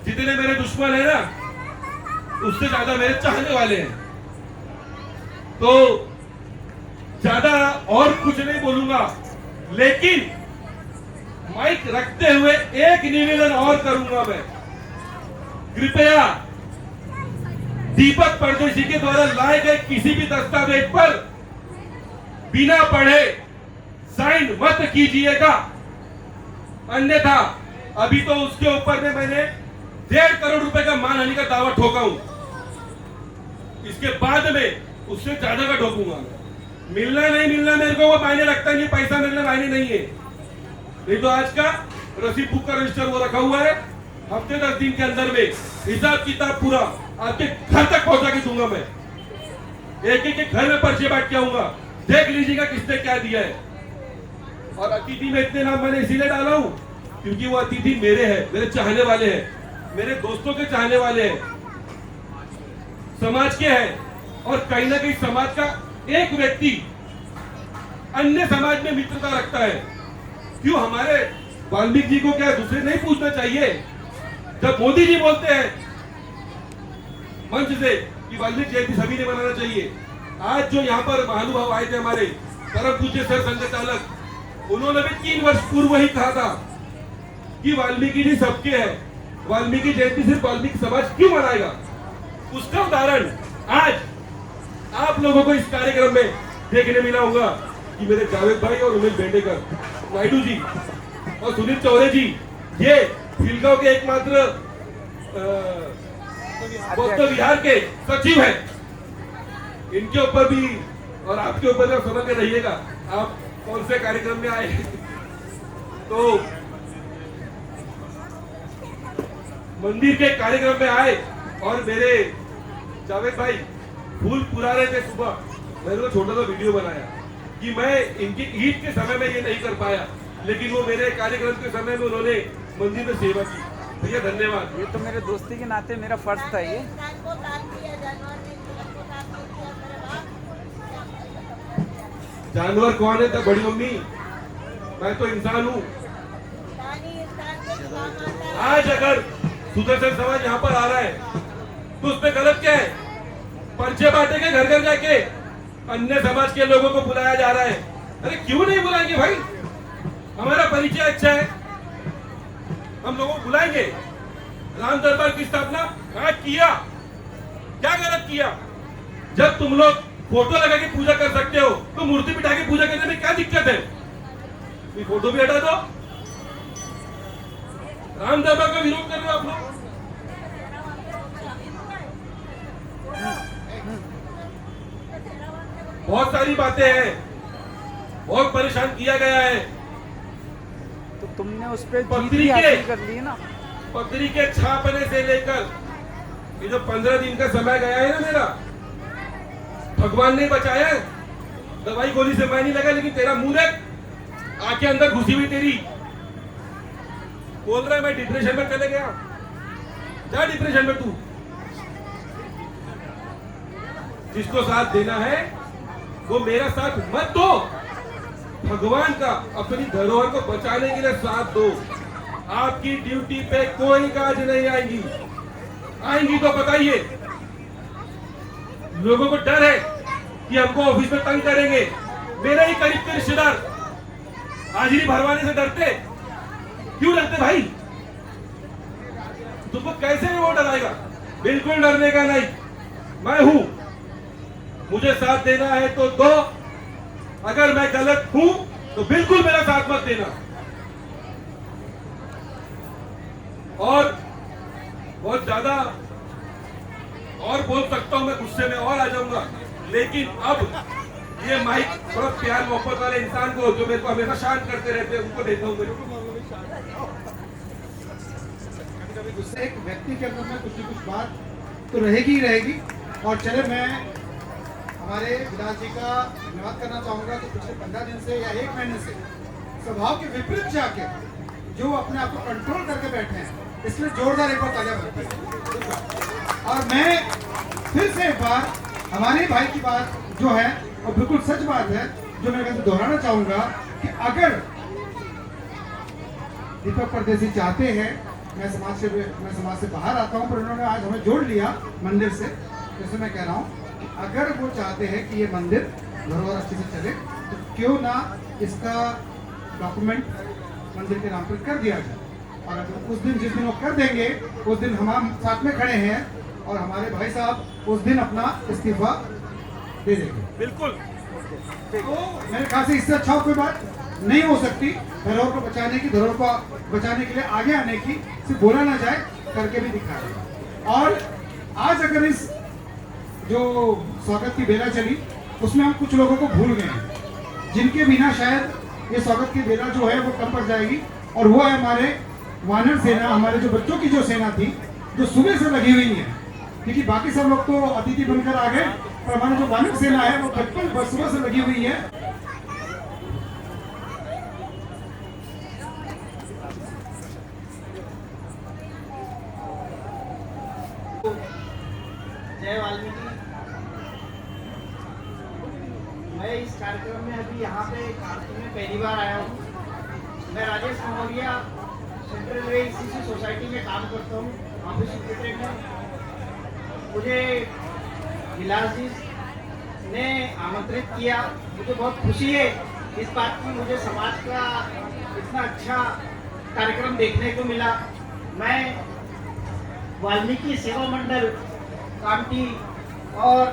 जितने मेरे दुश्मन है ना, उससे ज्यादा मेरे चाहने वाले हैं। तो ज्यादा और कुछ नहीं बोलूंगा, लेकिन माइक रखते हुए एक निवेदन और करूंगा मैं। कृपया दीपक परदेशी के द्वारा लाए गए किसी भी दस्तावेज पर बिना पढ़े साइन मत कीजिएगा, अन्यथा अभी तो उसके ऊपर में मैंने 1.5 करोड़ रुपए का मानहानि का दावा ठोका हूं। इसके बाद में उससे ज्यादा का ठोकूंगा। मिलना नहीं मिलना मेरे को वो मायने रखता नहीं, पैसा मिलना मायने नहीं है। नहीं तो आज का रसीद बुक का रजिस्टर वो रखा हुआ है, हफ्ते 10 दिन के अंदर में हिसाब किताब पूरा आपके घर तक पहुंचा के दूंगा मैं। एक एक के घर में पर्चे बांट के आऊंगा, देख लीजिएगा किसने क्या दिया है। और अतिथि में इतने नाम मैंने इसीलिए डाला हूं क्योंकि वो अतिथि मेरे हैं, मेरे चाहने वाले हैं, मेरे दोस्तों के चाहने वाले हैं, समाज के हैं। और कहीं ना कहीं समाज का एक व्यक्ति अन्य समाज में मित्रता रखता है। क्यों हमारे वाल्मीकि जी को क्या दूसरे नहीं पूछना चाहिए? जब मोदी जी बोलते हैं मंच से कि वाल्मीकि जयंती सभी ने मनाना चाहिए, आज जो यहाँ पर महानुभाव आए थे हमारे परम पूज्य सर संघ चालक, उन्होंने भी 3 वर्ष पूर्व ही कहा था कि वाल्मीकि जी सबके हैं, वाल्मीकि जयंती सिर्फ वाल्मीकि समाज क्यों मनाएगा, उसका उदाहरण आज आप लोगों को इस कार्यक्रम में देखने मिला होगा कि मेरे जावेद भाई और उमेश बेंडेकर नायडू जी और सुनील चौरे जी, ये फिलगांव के एकमात्र बौद्ध विहार के सचिव हैं। इनके ऊपर भी और आपके ऊपर भी समझ के रहिएगा आप कौन से कार्यक्रम में आए। तो मंदिर के कार्यक्रम में आए और मेरे जावेद भाई फूल पुरा रहे थे सुबह, मैंने तो छोटा सा वीडियो बनाया कि मैं इनकी ईद के समय में ये नहीं कर पाया, लेकिन वो मेरे कार्यक्रम के समय में उन्होंने मंदिर में सेवा की। भैया धन्यवाद।
ये तो मेरे दोस्ती के नाते मेरा फर्ज था ये।
जानवर कौन है तो बड़ी मम्मी, मैं तो इंसान हूँ। आज अगर सुदर्शन समाज यहाँ पर आ रहा है तो उसमें गलत क्या है? पर्चे बांटे के घर घर जाके अन्य समाज के लोगों को बुलाया जा रहा है। अरे क्यों नहीं बुलाएंगे भाई? हमारा परिचय अच्छा है, हम लोगों को बुलाएंगे। राम दरबार की स्थापना कहाँ किया? क्या गलत किया? जब तुम लोग फोटो लगा के पूजा कर सकते हो तो मूर्ति बिठा के पूजा करने में क्या दिक्कत है? ये फोटो भी हटा दो। राम दरबार का विरोध कर रहे हो आप लोग। बहुत सारी बातें हैं, बहुत परेशान किया गया है।
तो तुमने उस पर जीत भी हासिल कर ली ना।
पत्री के छापने से लेकर ये जो 15 दिन का समय गया है ना मेरा, भगवान ने बचाया। दवाई गोली से मैं नहीं लगा, लेकिन तेरा मुंह देख, आंखें अंदर घुसी हुई तेरी, बोल रहा है मैं डिप्रेशन में चले गया। क्या डिप्रेशन में तू? जिसको साथ देना है वो मेरा साथ मत दो, भगवान का अपनी धरोहर को बचाने के लिए साथ दो। आपकी ड्यूटी पे कोई गाज नहीं आएंगी, आएंगी तो बताइए। लोगों को डर है कि हमको ऑफिस में तंग करेंगे। मेरे ही करीब के रिश्तेदार हाजिरी भरवाने से डरते। क्यों डरते भाई? तुमको कैसे भी वो डराएगा? बिल्कुल डरने का नहीं। मैं हूं, मुझे साथ देना है तो दो, अगर मैं गलत हूं तो बिल्कुल मेरा साथ मत देना। और बहुत ज्यादा और बोल सकता हूं मैं, गुस्से में और आ जाऊंगा, लेकिन अब ये माइक थोड़ा प्यार मोहब्बत वाले इंसान को जो मेरे को हमेशा शांत करते रहते हैं उनको देता हूं।
उससे एक व्यक्ति के अंदर में कुछ न कुछ बात तो रहेगी ही रहेगी। और चले मैं हमारे विलास जी का धन्यवाद करना चाहूँगा कि पिछले 15 दिन से या 1 महीने से स्वभाव के विपरीत जाके जो अपने आप को कंट्रोल करके बैठे हैं, इसलिए जोरदार एक बार तालियां बजती है। और मैं फिर से एक बार हमारे भाई की बात जो है और बिल्कुल सच बात है जो मैं वैसे दोहराना चाहूँगा कि अगर दीपक परदेसी चाहते हैं, मैं समाज से बाहर आता हूँ, पर उन्होंने आज हमें जोड़ लिया मंदिर से, जैसे मैं कह रहा हूँ अगर वो चाहते हैं कि ये मंदिर धरोहर अच्छे से चले तो क्यों ना इसका डॉक्यूमेंट मंदिर के नाम पर कर दिया जाए। और अगर उस दिन जिस दिन वो कर देंगे उस दिन हम साथ में खड़े हैं और हमारे भाई साहब उस दिन अपना इस्तीफा दे देंगे।
बिल्कुल।
तो मेरे ख्याल से इससे अच्छा कोई बात नहीं हो सकती। धरोहर को बचाने की, धरोहर को बचाने के लिए आगे आने की, सिर्फ बोला ना जाए, करके भी दिखाया। और आज अगर इस जो स्वागत की बेला चली उसमें हम कुछ लोगों को भूल गए हैं, जिनके बिना शायद ये स्वागत की बेला जो है वो कम पड़ जाएगी। और वो है हमारे वानर सेना, हमारे जो बच्चों की जो सेना थी जो सुबह से लगी हुई है, क्योंकि बाकी सब लोग तो अतिथि बनकर आ गए, पर हमारी जो वानर सेना है वो बचपन सुबह से लगी हुई है।
जय वाल्मीकि। मैं इस कार्यक्रम में अभी यहाँ पे कानपुर में पहली बार आया हूँ। मैं राजेश मौर्या सेंट्रल वे इसी सोसाइटी में काम करता हूँ, ऑफिस सेक्रेटरी में। मुझे विलास जी ने आमंत्रित किया, मुझे बहुत खुशी है इस बात की, मुझे समाज का इतना अच्छा कार्यक्रम देखने को मिला। मैं
वाल्मीकि सेवा मंडल कामटी और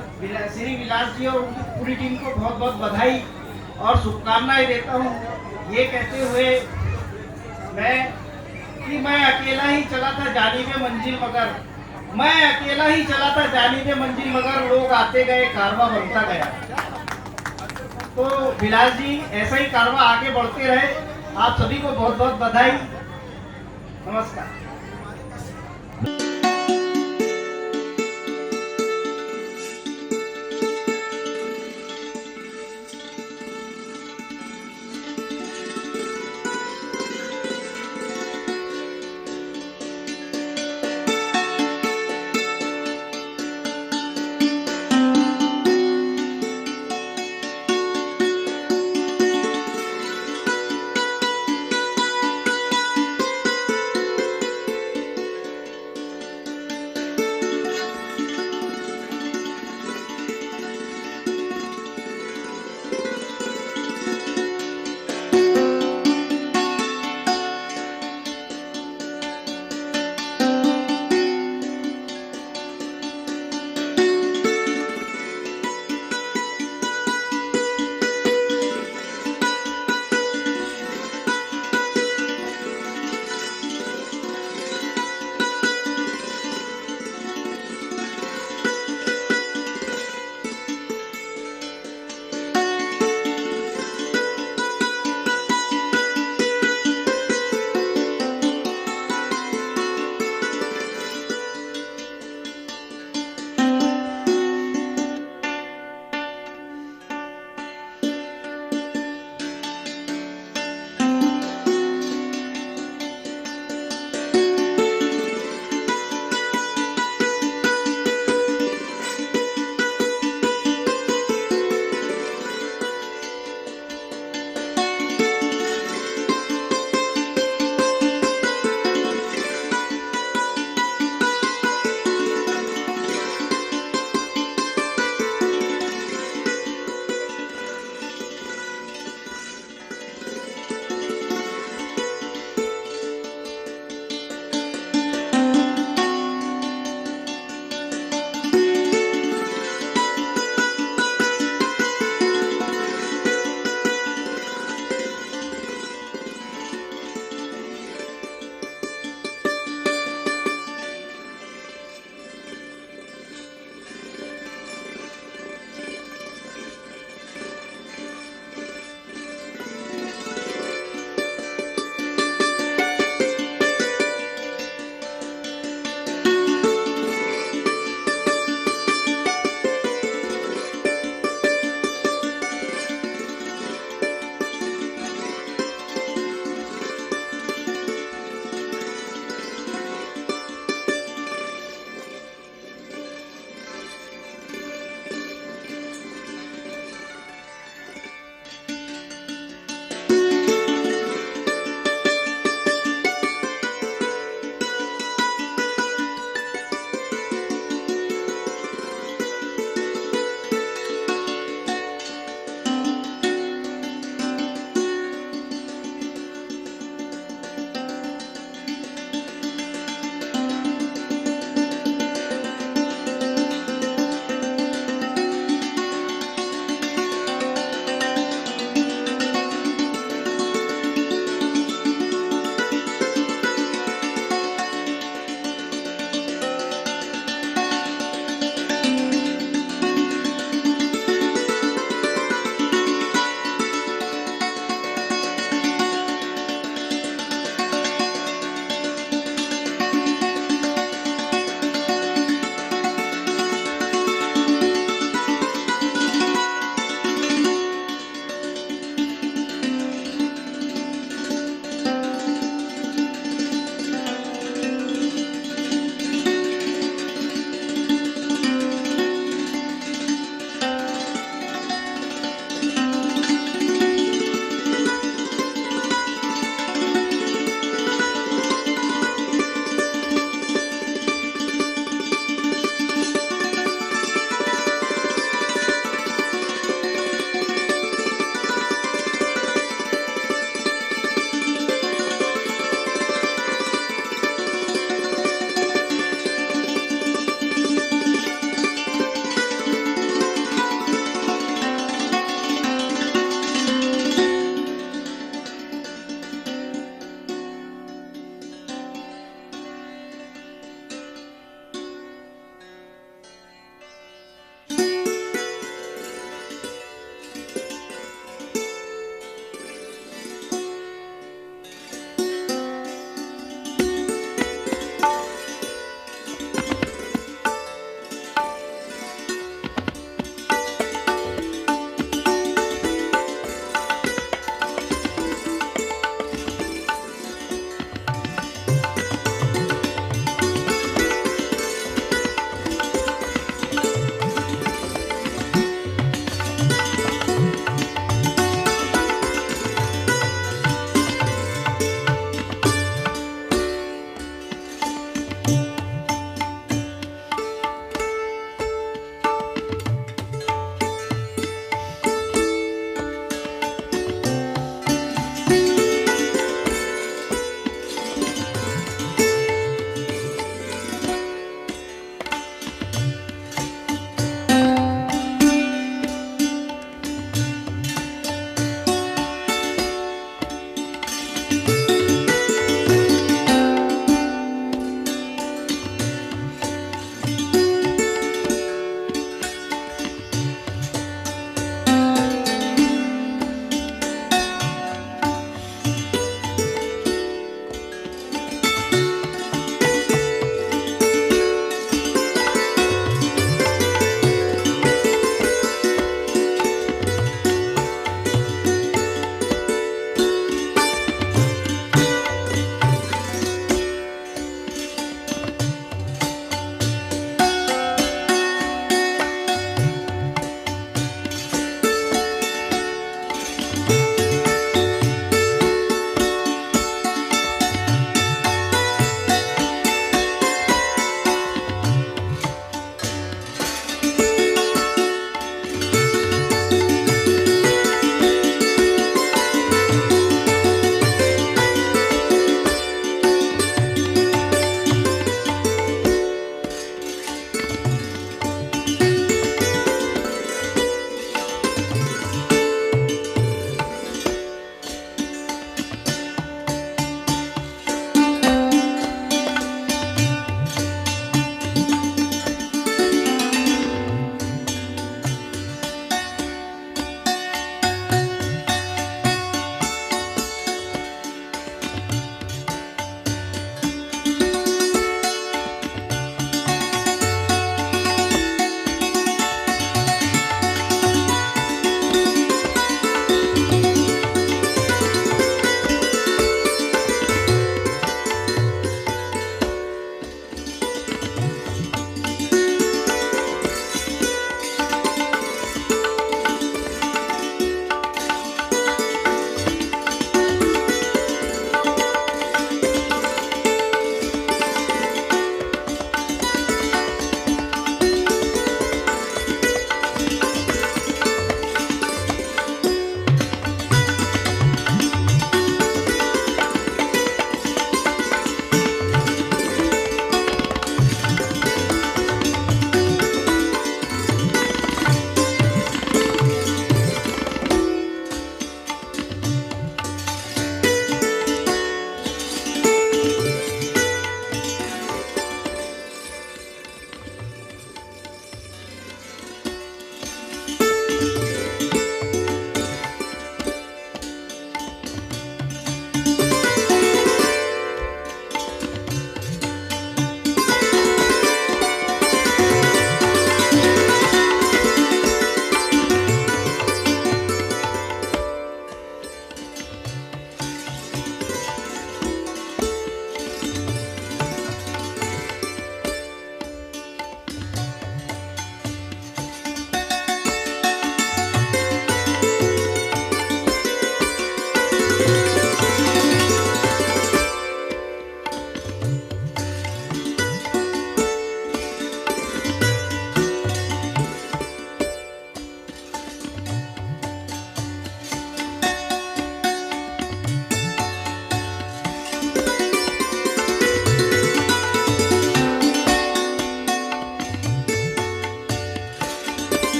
श्री विलास जी और उनकी पूरी टीम को बहुत बहुत बधाई और शुभकामनाएं देता हूँ। ये कहते हुए मैं अकेला ही चला था जानिबे मंजिल मगर, मैं अकेला ही चला था जानिबे मंजिल मगर, लोग आते गए कारवां बढ़ता गया। तो विलास जी ऐसा ही कारवां आगे बढ़ते रहे। आप सभी को बहुत बहुत बधाई। नमस्कार।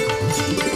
है।